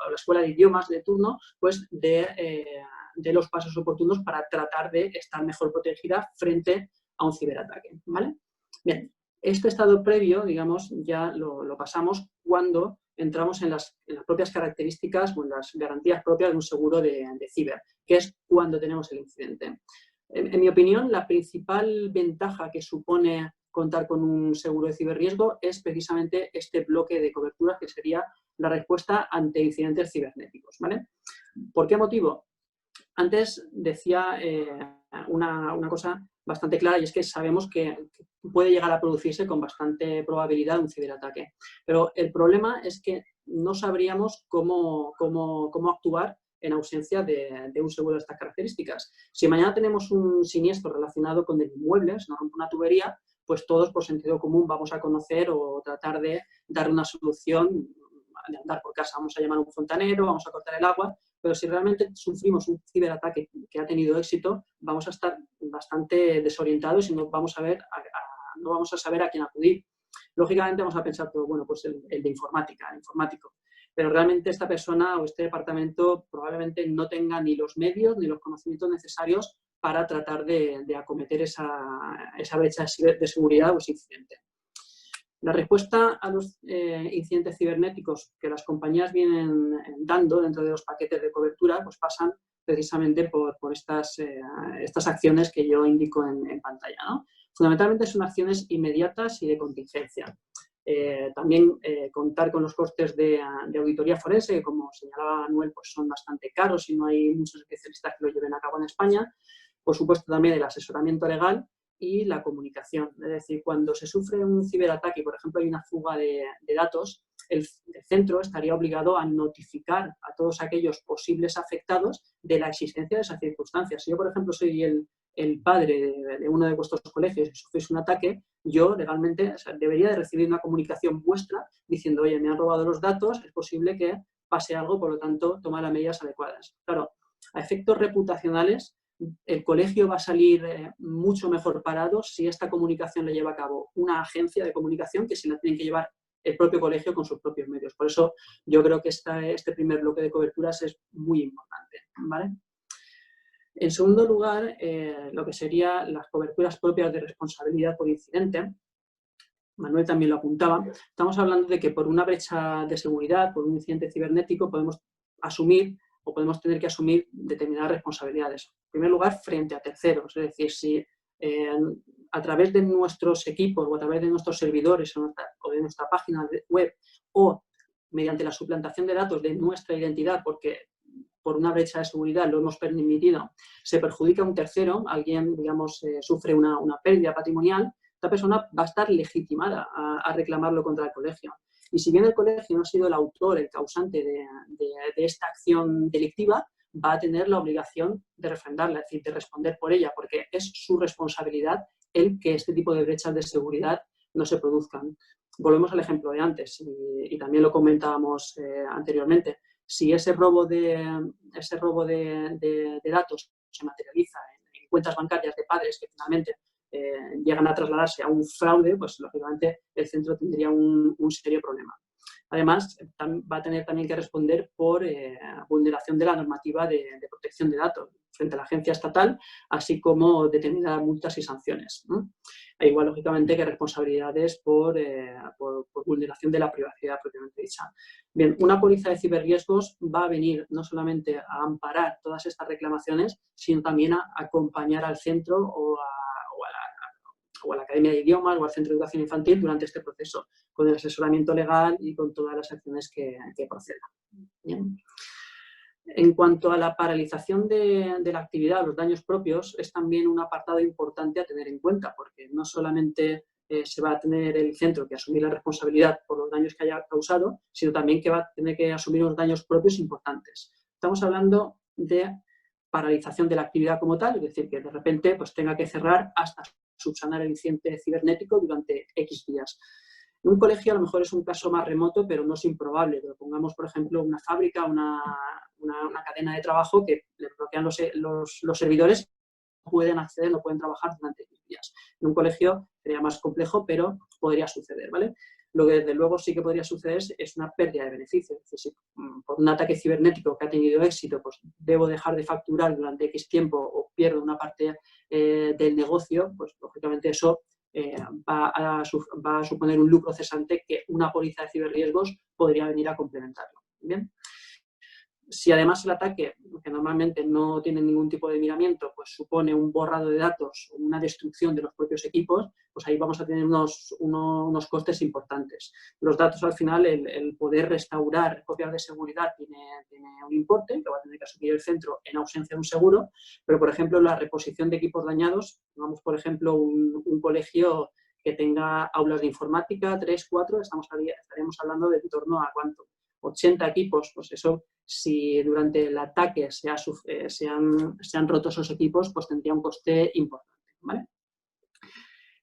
la escuela de idiomas de turno pues de los pasos oportunos para tratar de estar mejor protegida frente a un ciberataque, ¿vale? Bien, este estado previo, digamos, ya lo pasamos cuando entramos en las propias características o en las garantías propias de un seguro de ciber, que es cuando tenemos el incidente. En mi opinión, la principal ventaja que supone contar con un seguro de ciberriesgo es precisamente este bloque de cobertura que sería la respuesta ante incidentes cibernéticos, ¿vale? ¿Por qué motivo? Antes decía una cosa bastante clara y es que sabemos que puede llegar a producirse con bastante probabilidad un ciberataque. Pero el problema es que no sabríamos cómo actuar en ausencia de un seguro de estas características. Si mañana tenemos un siniestro relacionado con el inmueble, se nos rompe una tubería, pues todos por sentido común vamos a conocer o tratar de dar una solución de andar por casa. Vamos a llamar a un fontanero, vamos a cortar el agua, pero si realmente sufrimos un ciberataque que ha tenido éxito, vamos a estar bastante desorientados y no vamos a saber a quién acudir. Lógicamente vamos a pensar todo, bueno, pues el de informática, el informático. Pero realmente esta persona o este departamento probablemente no tenga ni los medios ni los conocimientos necesarios para tratar de acometer esa brecha de seguridad o ese incidente. La respuesta a los incidentes cibernéticos que las compañías vienen dando dentro de los paquetes de cobertura pues pasan precisamente por estas acciones que yo indico en pantalla, ¿no? Fundamentalmente son acciones inmediatas y de contingencia. También contar con los costes de auditoría forense, que como señalaba Manuel, pues son bastante caros y no hay muchos especialistas que lo lleven a cabo en España. Por supuesto también el asesoramiento legal y la comunicación. Es decir, cuando se sufre un ciberataque, por ejemplo, hay una fuga de datos, el centro estaría obligado a notificar a todos aquellos posibles afectados de la existencia de esas circunstancias. Si yo, por ejemplo, soy el padre de uno de vuestros colegios y sufrís un ataque, yo legalmente debería de recibir una comunicación vuestra diciendo, oye, me han robado los datos, es posible que pase algo, por lo tanto, tomar las medidas adecuadas. Claro, a efectos reputacionales, el colegio va a salir mucho mejor parado si esta comunicación la lleva a cabo una agencia de comunicación que si la tienen que llevar el propio colegio con sus propios medios. Por eso yo creo que este primer bloque de coberturas es muy importante, ¿vale? En segundo lugar, lo que serían las coberturas propias de responsabilidad por incidente. Manuel también lo apuntaba, estamos hablando de que por una brecha de seguridad, por un incidente cibernético, podemos asumir o podemos tener que asumir determinadas responsabilidades. En primer lugar, frente a terceros, es decir, si a través de nuestros equipos o a través de nuestros servidores o de nuestra página web o mediante la suplantación de datos de nuestra identidad, porque por una brecha de seguridad lo hemos permitido, se perjudica a un tercero, alguien, digamos, sufre una pérdida patrimonial, esta persona va a estar legitimada a reclamarlo contra el colegio. Y si bien el colegio no ha sido el autor, el causante de esta acción delictiva, va a tener la obligación de refrendarla, es decir, de responder por ella, porque es su responsabilidad el que este tipo de brechas de seguridad no se produzcan. Volvemos al ejemplo de antes y también lo comentábamos anteriormente. Si ese robo de datos se materializa en cuentas bancarias de padres que finalmente llegan a trasladarse a un fraude, pues lógicamente el centro tendría un serio problema. Además, va a tener también que responder por vulneración de la normativa de protección de datos frente a la agencia estatal, así como determinadas multas y sanciones. E igual, lógicamente, que responsabilidades por vulneración de la privacidad propiamente dicha. Bien, una póliza de ciberriesgos va a venir no solamente a amparar todas estas reclamaciones, sino también a acompañar al centro o a la Academia de Idiomas o al Centro de Educación Infantil durante este proceso, con el asesoramiento legal y con todas las acciones que procedan. Bien. En cuanto a la paralización de la actividad, los daños propios, es también un apartado importante a tener en cuenta, porque no solamente se va a tener el centro que asumir la responsabilidad por los daños que haya causado, sino también que va a tener que asumir unos daños propios importantes. Estamos hablando de paralización de la actividad como tal, es decir, que de repente pues, tenga que cerrar hasta subsanar el incidente cibernético durante X días. En un colegio a lo mejor es un caso más remoto, pero no es improbable. Pero pongamos, por ejemplo, una fábrica, una cadena de trabajo que le bloquean los servidores, no pueden acceder, no pueden trabajar durante X días. En un colegio sería más complejo, pero podría suceder, ¿vale? Lo que desde luego sí que podría suceder es una pérdida de beneficios. Es decir, si por un ataque cibernético que ha tenido éxito, pues debo dejar de facturar durante X tiempo o pierdo una parte del negocio, pues lógicamente eso va a suponer un lucro cesante que una póliza de ciberriesgos podría venir a complementarlo. ¿Bien? Si además el ataque, que normalmente no tiene ningún tipo de miramiento, pues supone un borrado de datos o una destrucción de los propios equipos, pues ahí vamos a tener unos costes importantes. Los datos al final, el poder restaurar copias de seguridad tiene un importe que va a tener que asumir el centro en ausencia de un seguro, pero por ejemplo la reposición de equipos dañados, vamos por ejemplo un colegio que tenga aulas de informática, 3, 4, estaríamos hablando de en torno a ¿cuánto? 80 equipos, pues eso, si durante el ataque se han roto esos equipos, pues tendría un coste importante, ¿vale?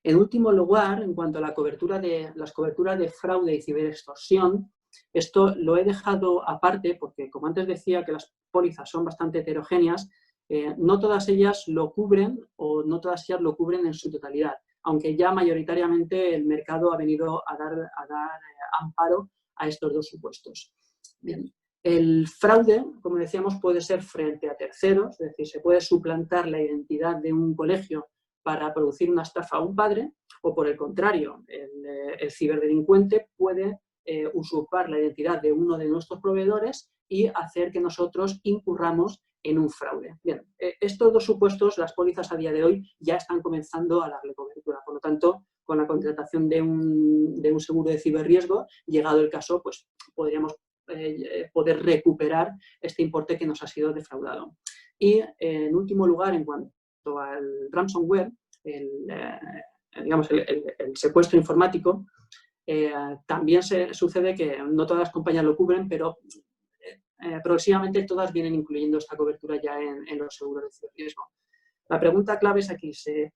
En último lugar, en cuanto a las coberturas de fraude y ciberextorsión, esto lo he dejado aparte porque, como antes decía, que las pólizas son bastante heterogéneas, no todas ellas lo cubren o no todas ellas lo cubren en su totalidad, aunque ya mayoritariamente el mercado ha venido a dar amparo a estos dos supuestos. Bien. El fraude, como decíamos, puede ser frente a terceros, es decir, se puede suplantar la identidad de un colegio para producir una estafa a un padre, o por el contrario, el ciberdelincuente puede usurpar la identidad de uno de nuestros proveedores y hacer que nosotros incurramos en un fraude. Bien, estos dos supuestos, las pólizas a día de hoy ya están comenzando a darle cobertura. Por lo tanto, con la contratación de un seguro de ciberriesgo, llegado el caso, pues podríamos poder recuperar este importe que nos ha sido defraudado. Y en último lugar, en cuanto al ransomware, el secuestro informático, también sucede que no todas las compañías lo cubren, pero progresivamente todas vienen incluyendo esta cobertura ya en los seguros de ciberriesgo. La pregunta clave es aquí, ¿se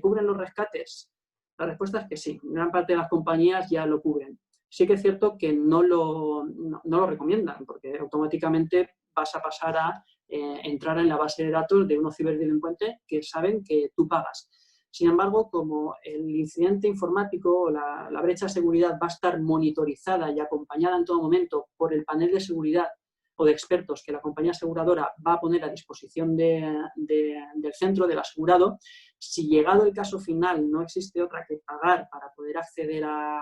cubren los rescates? La respuesta es que sí, gran parte de las compañías ya lo cubren. Sí que es cierto que no lo recomiendan, porque automáticamente vas a pasar a entrar en la base de datos de unos ciberdelincuentes que saben que tú pagas. Sin embargo, como el incidente informático o la brecha de seguridad va a estar monitorizada y acompañada en todo momento por el panel de seguridad o de expertos que la compañía aseguradora va a poner a disposición del centro, del asegurado, Si llegado el caso final no existe otra que pagar para poder acceder a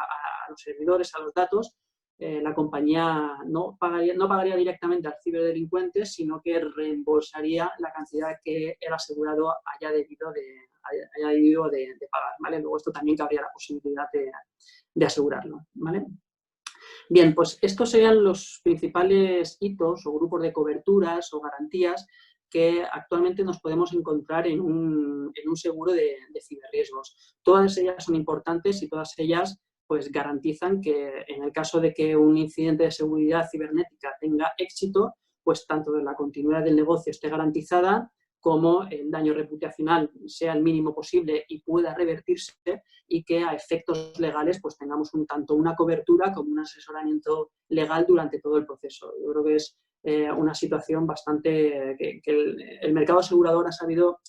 los servidores, a los datos, la compañía no pagaría directamente al ciberdelincuente, sino que reembolsaría la cantidad que el asegurado haya debido de pagar, ¿vale? Luego esto también cabría la posibilidad de asegurarlo, ¿vale? Bien, pues estos serían los principales hitos o grupos de coberturas o garantías que actualmente nos podemos encontrar en un seguro de ciberriesgos. Todas ellas son importantes y todas ellas pues garantizan que en el caso de que un incidente de seguridad cibernética tenga éxito, pues tanto la continuidad del negocio esté garantizada como el daño reputacional sea el mínimo posible y pueda revertirse, y que a efectos legales pues tengamos tanto una cobertura como un asesoramiento legal durante todo el proceso. Yo creo que es una situación bastante que el mercado asegurador ha sabido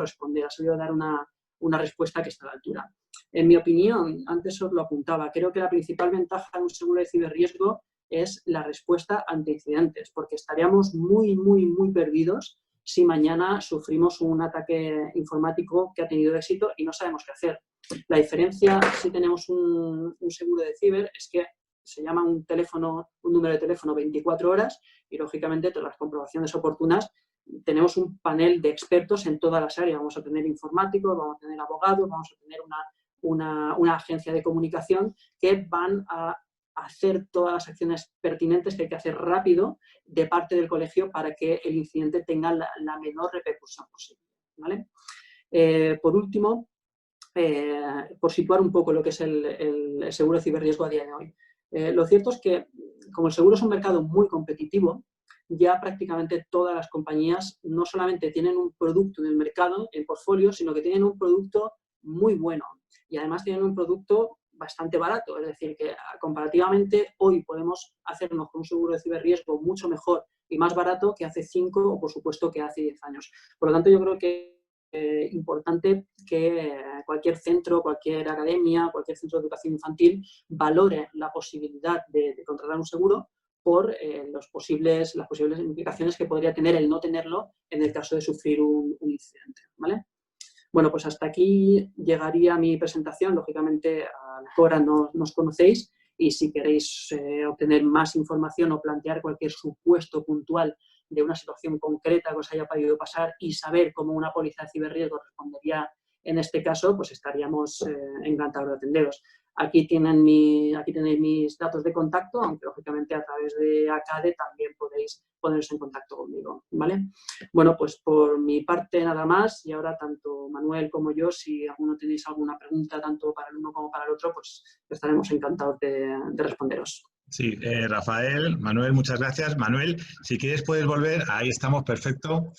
responder, ha sabido dar una respuesta que está a la altura. En mi opinión, antes os lo apuntaba, creo que la principal ventaja de un seguro de ciberriesgo es la respuesta ante incidentes, porque estaríamos muy, muy, muy perdidos si mañana sufrimos un ataque informático que ha tenido éxito y no sabemos qué hacer. La diferencia si tenemos un seguro de ciber es que se llama un número de teléfono 24 horas y, lógicamente, tras las comprobaciones oportunas, tenemos un panel de expertos en todas las áreas. Vamos a tener informáticos, vamos a tener abogados, vamos a tener una agencia de comunicación que van a hacer todas las acciones pertinentes que hay que hacer rápido de parte del colegio para que el incidente tenga la menor repercusión posible, ¿vale? Por último, por situar un poco lo que es el seguro de ciberriesgo a día de hoy. Lo cierto es que, como el seguro es un mercado muy competitivo, ya prácticamente todas las compañías no solamente tienen un producto en el mercado, en portfolio, sino que tienen un producto muy bueno y además tienen un producto bastante barato. Es decir, que comparativamente hoy podemos hacernos con un seguro de ciberriesgo mucho mejor y más barato que hace 5 o, por supuesto, que hace 10 años. Por lo tanto, yo creo que es importante que cualquier centro, cualquier academia, cualquier centro de educación infantil valore la posibilidad de contratar un seguro por las posibles implicaciones que podría tener el no tenerlo en el caso de sufrir un incidente, ¿vale? Bueno, pues hasta aquí llegaría mi presentación. Lógicamente, ahora nos conocéis y si queréis obtener más información o plantear cualquier supuesto puntual de una situación concreta que os haya podido pasar y saber cómo una póliza de ciberriesgo respondería en este caso, pues estaríamos encantados de atenderos. Aquí tenéis mis datos de contacto, aunque lógicamente a través de ACADE también podéis poneros en contacto conmigo, ¿vale? Bueno, pues por mi parte nada más, y ahora tanto Manuel como yo, si alguno tenéis alguna pregunta tanto para el uno como para el otro, pues estaremos encantados de responderos. Sí, Rafael, Manuel, muchas gracias. Manuel, si quieres puedes volver, ahí estamos, perfecto.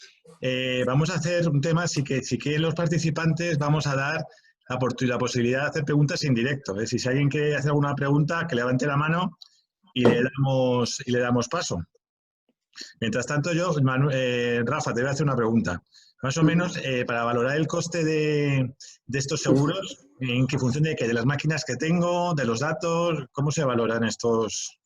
Vamos a hacer un tema, si quieren los participantes, vamos a dar la posibilidad de hacer preguntas en directo. Es decir, si alguien quiere hacer alguna pregunta, que levante la mano y le damos paso. Mientras tanto, yo, Rafa, te voy a hacer una pregunta. Más o menos, para valorar el coste de estos seguros, ¿en qué función de qué? ¿De las máquinas que tengo? ¿De los datos? ¿Cómo se valoran estos?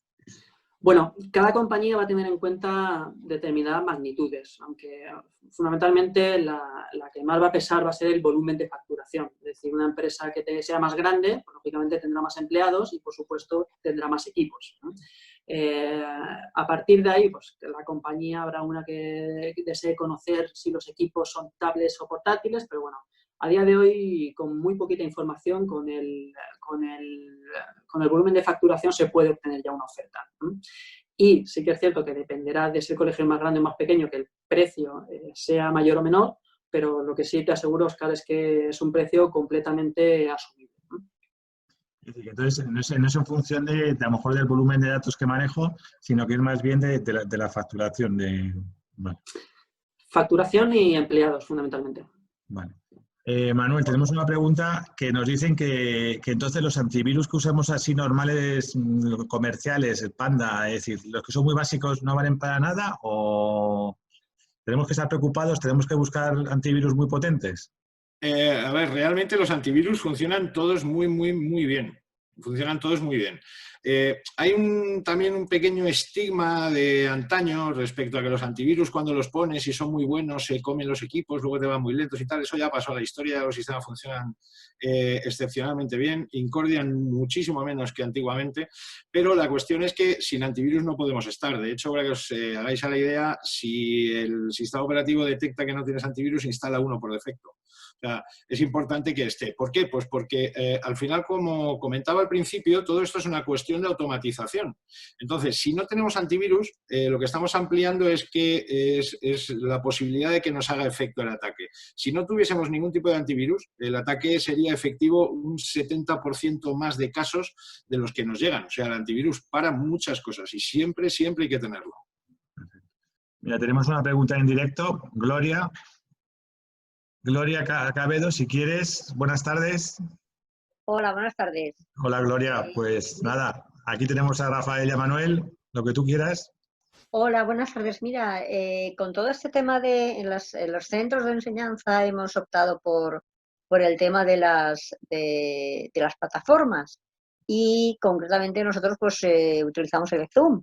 Bueno, cada compañía va a tener en cuenta determinadas magnitudes, aunque fundamentalmente la que más va a pesar va a ser el volumen de facturación. Es decir, una empresa que sea más grande, pues, lógicamente tendrá más empleados y, por supuesto, tendrá más equipos, ¿no? A partir de ahí, pues la compañía habrá una que desee conocer si los equipos son tablets o portátiles, pero bueno, a día de hoy, con muy poquita información, con el volumen de facturación se puede obtener ya una oferta, ¿no? Y sí que es cierto que dependerá de si el colegio es más grande o más pequeño, que el precio sea mayor o menor, pero lo que sí te aseguro, Oscar, es que es un precio completamente asumible, ¿no? Entonces, no es en función a lo mejor del volumen de datos que manejo, sino que es más bien de la facturación. Vale. Facturación y empleados, fundamentalmente. Vale. Manuel, tenemos una pregunta que nos dicen que entonces los antivirus que usamos así normales, comerciales, el Panda, es decir, los que son muy básicos no valen para nada, o tenemos que estar preocupados, tenemos que buscar antivirus muy potentes. A ver, realmente los antivirus funcionan todos muy bien. Funcionan todos muy bien. Hay también un pequeño estigma de antaño respecto a que los antivirus, cuando los pones y son muy buenos, se comen los equipos, luego te van muy lentos y tal. Eso ya pasó a la historia, los sistemas funcionan excepcionalmente bien, incordian muchísimo menos que antiguamente, pero la cuestión es que sin antivirus no podemos estar. De hecho, para que os hagáis a la idea, si el sistema operativo detecta que no tienes antivirus, instala uno por defecto. O sea, es importante que esté. ¿Por qué? Pues porque al final, como comentaba al principio, todo esto es una cuestión de automatización. Entonces, si no tenemos antivirus, lo que estamos ampliando es que es la posibilidad de que nos haga efecto el ataque. Si no tuviésemos ningún tipo de antivirus, el ataque sería efectivo un 70% más de casos de los que nos llegan. O sea, el antivirus para muchas cosas y siempre, siempre hay que tenerlo. Mira, tenemos una pregunta en directo. Gloria Cabedo, si quieres. Buenas tardes. Hola, buenas tardes. Hola, Gloria. Pues nada, aquí tenemos a Rafael y a Manuel, lo que tú quieras. Hola, buenas tardes. Mira, con todo este tema de en los centros de enseñanza hemos optado por el tema de las plataformas y concretamente nosotros pues utilizamos el Zoom,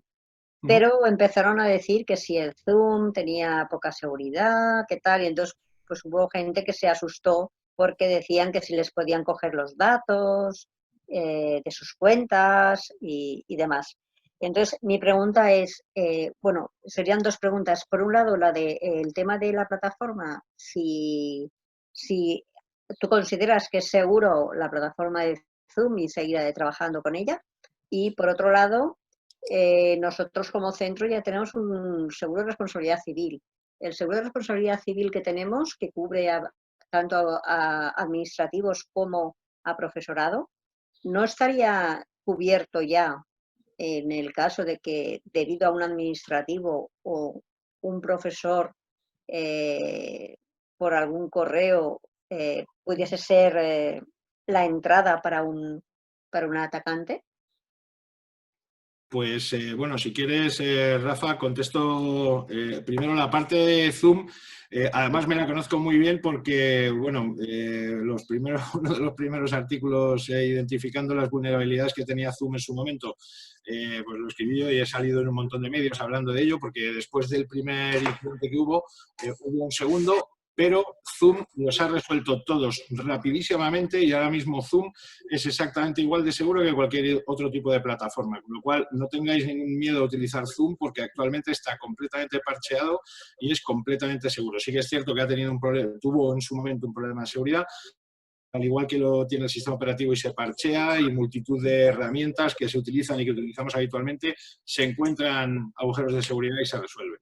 pero empezaron a decir que si el Zoom tenía poca seguridad, qué tal, y entonces pues hubo gente que se asustó porque decían que si les podían coger los datos de sus cuentas y demás. Entonces, mi pregunta es, bueno, serían dos preguntas. Por un lado, el tema de la plataforma, si tú consideras que es seguro la plataforma de Zoom y seguir trabajando con ella. Y por otro lado, nosotros como centro ya tenemos un seguro de responsabilidad civil. El seguro de responsabilidad civil que tenemos, que cubre tanto a administrativos como a profesorado, ¿no estaría cubierto ya en el caso de que debido a un administrativo o un profesor por algún correo pudiese ser la entrada para un atacante? Pues bueno, si quieres, Rafa, contesto primero la parte de Zoom. Además me la conozco muy bien porque, bueno, uno de los primeros artículos identificando las vulnerabilidades que tenía Zoom en su momento, pues lo escribí yo y he salido en un montón de medios hablando de ello, porque después del primer incidente que hubo un segundo, pero Zoom los ha resuelto todos rapidísimamente y ahora mismo Zoom es exactamente igual de seguro que cualquier otro tipo de plataforma, con lo cual no tengáis ningún miedo a utilizar Zoom porque actualmente está completamente parcheado y es completamente seguro. Sí que es cierto que ha tenido tuvo en su momento un problema de seguridad, al igual que lo tiene el sistema operativo y se parchea, y multitud de herramientas que se utilizan y que utilizamos habitualmente se encuentran agujeros de seguridad y se resuelven.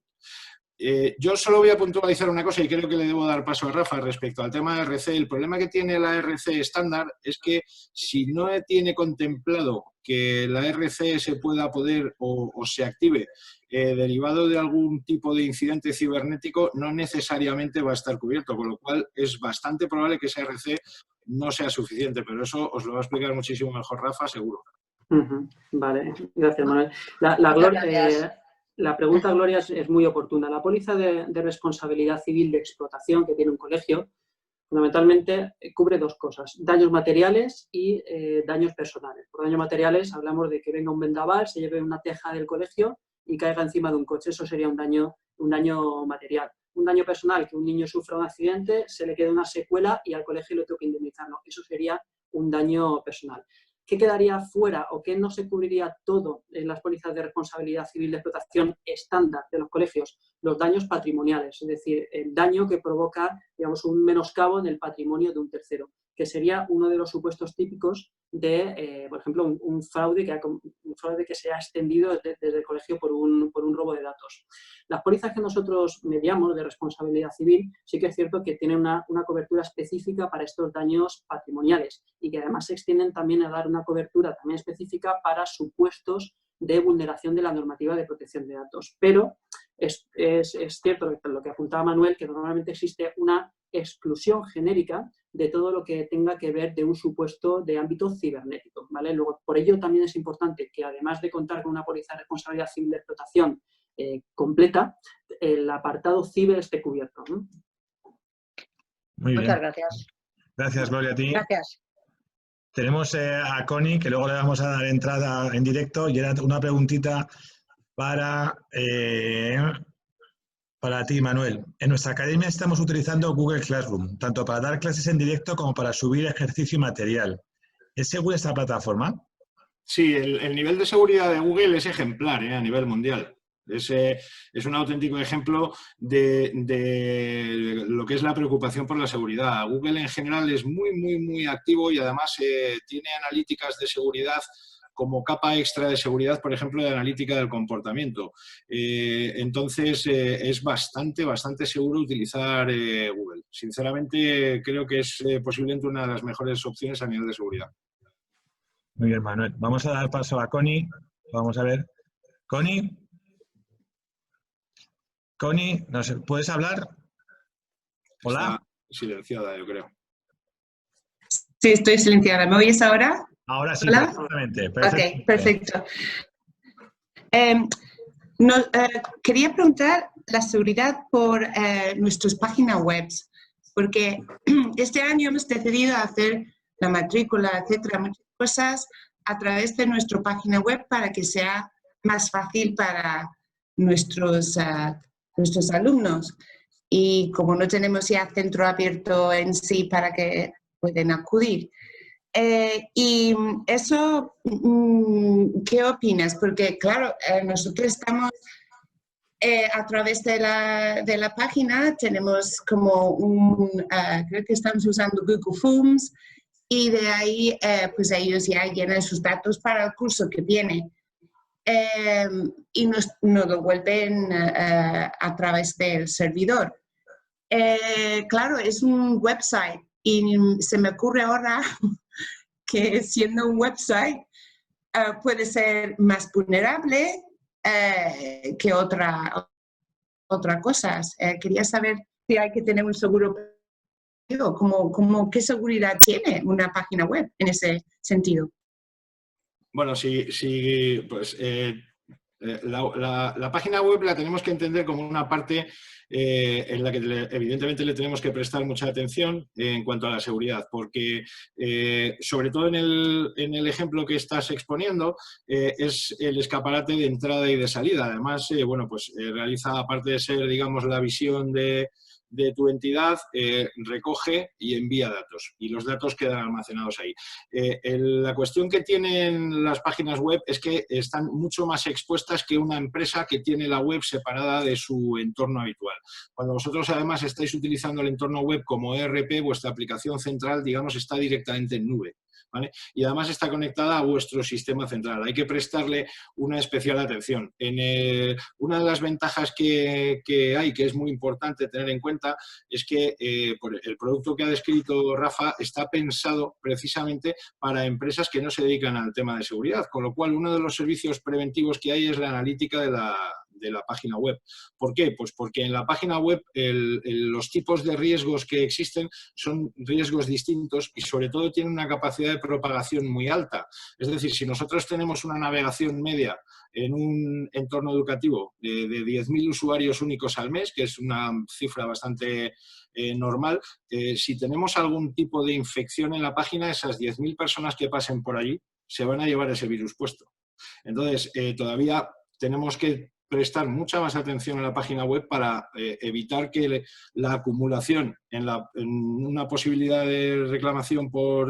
Yo solo voy a puntualizar una cosa y creo que le debo dar paso a Rafa respecto al tema de RC. El problema que tiene la RC estándar es que si no tiene contemplado que la RC se pueda poder o se active derivado de algún tipo de incidente cibernético, no necesariamente va a estar cubierto, con lo cual es bastante probable que esa RC no sea suficiente, pero eso os lo va a explicar muchísimo mejor Rafa, seguro. Vale, gracias, Manuel. La pregunta, Gloria, es muy oportuna. La póliza de responsabilidad civil de explotación que tiene un colegio, fundamentalmente cubre dos cosas: daños materiales y daños personales. Por daños materiales hablamos de que venga un vendaval, se lleve una teja del colegio y caiga encima de un coche. Eso sería un daño material. Un daño personal, que un niño sufra un accidente, se le quede una secuela y al colegio le toque indemnizarlo. Eso sería un daño personal. ¿Qué quedaría fuera o qué no se cubriría todo en las pólizas de responsabilidad civil de explotación estándar de los colegios? Los daños patrimoniales, es decir, el daño que provoca, digamos, un menoscabo en el patrimonio de un tercero, que sería uno de los supuestos típicos de, por ejemplo, un fraude que se ha extendido desde el colegio por un robo de datos. Las pólizas que nosotros mediamos de responsabilidad civil sí que es cierto que tienen una cobertura específica para estos daños patrimoniales y que además se extienden también a dar una cobertura también específica para supuestos de vulneración de la normativa de protección de datos. Pero es cierto lo que apuntaba Manuel, que normalmente existe una exclusión genérica de todo lo que tenga que ver de un supuesto de ámbito cibernético, ¿vale? Luego, por ello también es importante que, además de contar con una póliza de responsabilidad civil de explotación completa, el apartado ciber esté cubierto, ¿no? Muy bien. Muchas gracias. Gracias, Gloria, a ti. Gracias. Tenemos a Connie, que luego le vamos a dar entrada en directo, y era una preguntita para ti, Manuel. En nuestra academia estamos utilizando Google Classroom, tanto para dar clases en directo como para subir ejercicio y material. ¿Es segura esta plataforma? Sí, el nivel de seguridad de Google es ejemplar a nivel mundial. Es un auténtico ejemplo de lo que es la preocupación por la seguridad. Google en general es muy activo y además tiene analíticas de seguridad como capa extra de seguridad, por ejemplo, de analítica del comportamiento. Entonces, es bastante seguro utilizar Google. Sinceramente, creo que es posiblemente una de las mejores opciones a nivel de seguridad. Muy bien, Manuel. Vamos a dar paso a Connie. Vamos a ver. Connie. Connie, ¿puedes hablar? Hola. Está silenciada, yo creo. Sí, estoy silenciada. ¿Me oyes ahora? Ahora sí, ¿Hola? perfectamente. Ok, perfecto. Quería preguntar la seguridad por nuestras páginas web, porque este año hemos decidido hacer la matrícula, etcétera, muchas cosas a través de nuestra página web para que sea más fácil para nuestros alumnos. Y como no tenemos ya centro abierto en sí para que puedan acudir. Y eso, ¿qué opinas? Porque, claro, nosotros estamos a través de la página, tenemos como creo que estamos usando Google Forms, y de ahí, pues ellos ya llenan sus datos para el curso que viene. Y nos devuelven a través del servidor. Claro, es un website y se me ocurre ahora que siendo un website puede ser más vulnerable que otras cosas. Quería saber si hay que tener un seguro, ¿qué seguridad tiene una página web en ese sentido? Bueno, sí, pues la página web la tenemos que entender como una parte en la que evidentemente le tenemos que prestar mucha atención en cuanto a la seguridad, porque sobre todo en el ejemplo que estás exponiendo es el escaparate de entrada y de salida. Además, bueno, pues realiza, aparte de ser, digamos, la visión de tu entidad, recoge y envía datos y los datos quedan almacenados ahí. La cuestión que tienen las páginas web es que están mucho más expuestas que una empresa que tiene la web separada de su entorno habitual. Cuando vosotros además estáis utilizando el entorno web como ERP, vuestra aplicación central, digamos, está directamente en nube, ¿vale? Y además está conectada a vuestro sistema central. Hay que prestarle una especial atención. Una de las ventajas que hay, que es muy importante tener en cuenta, es que el producto que ha descrito Rafa está pensado precisamente para empresas que no se dedican al tema de seguridad, con lo cual uno de los servicios preventivos que hay es la analítica de la página web. ¿Por qué? Pues porque en la página web los tipos de riesgos que existen son riesgos distintos y sobre todo tienen una capacidad de propagación muy alta. Es decir, si nosotros tenemos una navegación media en un entorno educativo de 10.000 usuarios únicos al mes, que es una cifra bastante normal, si tenemos algún tipo de infección en la página, esas 10.000 personas que pasen por allí se van a llevar ese virus puesto. Entonces, todavía tenemos que prestar mucha más atención a la página web para evitar que la acumulación en una posibilidad de reclamación por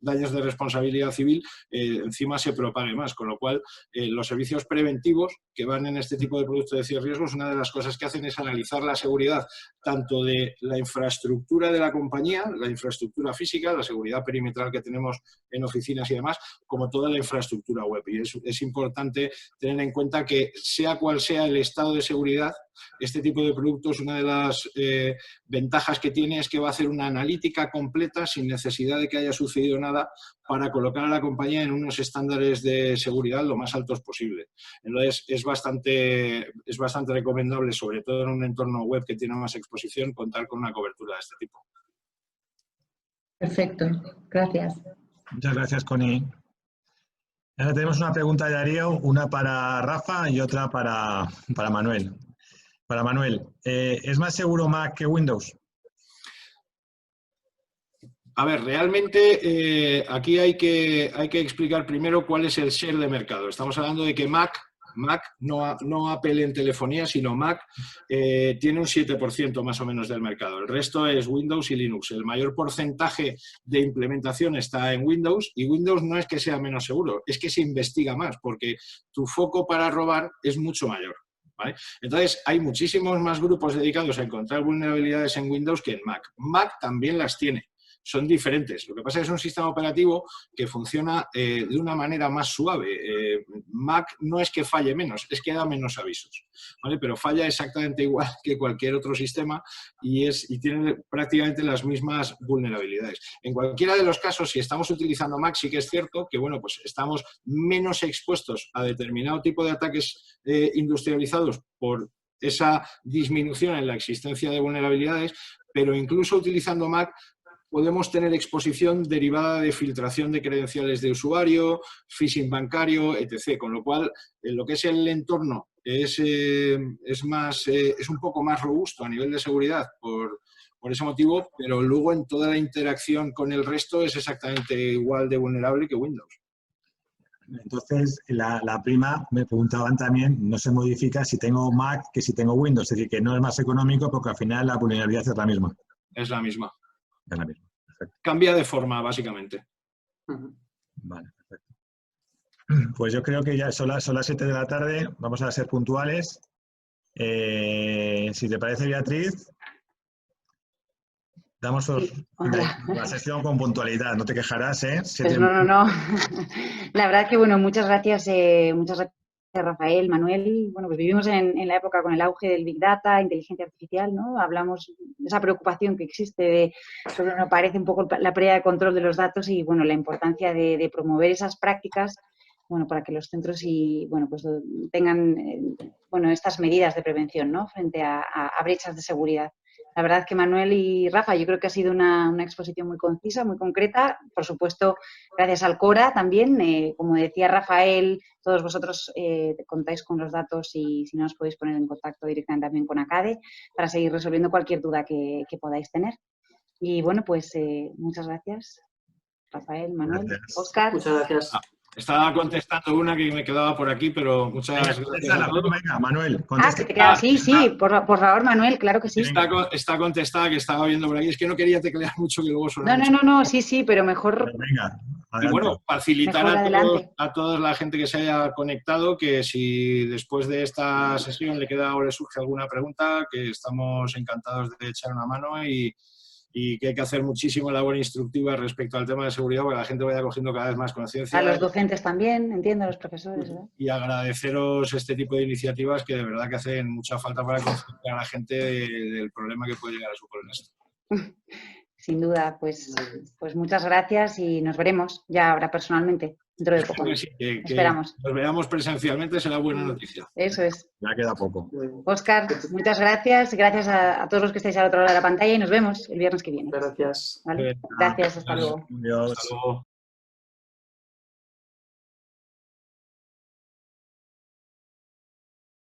daños de responsabilidad civil encima se propague más, con lo cual los servicios preventivos que van en este tipo de productos de cierre riesgos, una de las cosas que hacen es analizar la seguridad tanto de la infraestructura de la compañía, la infraestructura física, la seguridad perimetral que tenemos en oficinas y demás, como toda la infraestructura web. Y es importante tener en cuenta que sea cual sea el estado de seguridad, este tipo de productos, una de las ventajas que tiene es que va a hacer una analítica completa sin necesidad de que haya sucedido nada para colocar a la compañía en unos estándares de seguridad lo más altos posible. Entonces, es bastante recomendable, sobre todo en un entorno web que tiene más exposición, contar con una cobertura de este tipo. Perfecto, gracias. Muchas gracias, Connie. Ahora tenemos una pregunta de Darío, una para Rafa y otra para Manuel. Para Manuel, ¿es más seguro Mac que Windows? A ver, realmente aquí hay que explicar primero cuál es el share de mercado. Estamos hablando de que Mac, no Apple en telefonía, sino Mac, tiene un 7% más o menos del mercado. El resto es Windows y Linux. El mayor porcentaje de implementación está en Windows, y Windows no es que sea menos seguro, es que se investiga más, porque tu foco para robar es mucho mayor. ¿Vale? Entonces, hay muchísimos más grupos dedicados a encontrar vulnerabilidades en Windows que en Mac. Mac también las tiene. Son diferentes. Lo que pasa es que es un sistema operativo que funciona de una manera más suave. Mac no es que falle menos, es que da menos avisos, ¿vale? Pero falla exactamente igual que cualquier otro sistema y tiene prácticamente las mismas vulnerabilidades. En cualquiera de los casos, si estamos utilizando Mac, sí que es cierto que, bueno, pues estamos menos expuestos a determinado tipo de ataques industrializados por esa disminución en la existencia de vulnerabilidades, pero incluso utilizando Mac podemos tener exposición derivada de filtración de credenciales de usuario, phishing bancario, etc. Con lo cual, lo que es el entorno es un poco más robusto a nivel de seguridad por ese motivo, pero luego en toda la interacción con el resto es exactamente igual de vulnerable que Windows. Entonces, la prima, me preguntaban también, no se modifica si tengo Mac que si tengo Windows, es decir, que no es más económico porque al final la vulnerabilidad es la misma. Es la misma. Es la misma, perfecto. Cambia de forma, básicamente. Vale, perfecto. Pues yo creo que ya son las 7 de la tarde, vamos a ser puntuales. Si te parece, Beatriz, damos la sesión con puntualidad, no te quejarás, ¿eh? Pues no. La verdad que, bueno, muchas gracias Rafael, Manuel. Bueno, pues vivimos en la época con el auge del Big Data, inteligencia artificial, ¿no? Hablamos de esa preocupación que existe sobre no parece un poco la pérdida de control de los datos y, bueno, la importancia de promover esas prácticas, bueno, para que los centros pues tengan, estas medidas de prevención, ¿no? Frente a brechas de seguridad. La verdad que Manuel y Rafa, yo creo que ha sido una exposición muy concisa, muy concreta. Por supuesto, gracias al Cora también. Como decía Rafael, todos vosotros contáis con los datos y si no os podéis poner en contacto directamente también con ACADE para seguir resolviendo cualquier duda que podáis tener. Y bueno, pues muchas gracias, Rafael, Manuel, Gracias. Óscar. Muchas gracias. Estaba contestando una que me quedaba por aquí, pero muchas gracias. Venga, Manuel, contesta. Que te queda. Sí, por favor, Manuel, claro que sí. Está contestada, que estaba viendo por aquí. Es que no quería teclear mucho, que luego suena mucho. No, sí, pero mejor. Venga, y bueno, facilitar a toda la gente que se haya conectado, que si después de esta sesión le queda o le surge alguna pregunta, que estamos encantados de echar una mano y que hay que hacer muchísimo labor instructiva respecto al tema de seguridad, porque la gente vaya cogiendo cada vez más conciencia. A los docentes también, entiendo, a los profesores, ¿verdad? Y agradeceros este tipo de iniciativas que de verdad que hacen mucha falta para concienciar a la gente del problema que puede llegar a suponer esto. Sin duda, pues muchas gracias y nos veremos ya ahora personalmente, dentro de poco. Sí, que esperamos. Nos veamos presencialmente, será buena noticia. Eso es. Ya queda poco. Óscar, muchas gracias. Gracias a todos los que estáis al otro lado de la pantalla y nos vemos el viernes que viene. Gracias. ¿Vale? Gracias, hasta luego. Adiós. Hasta luego.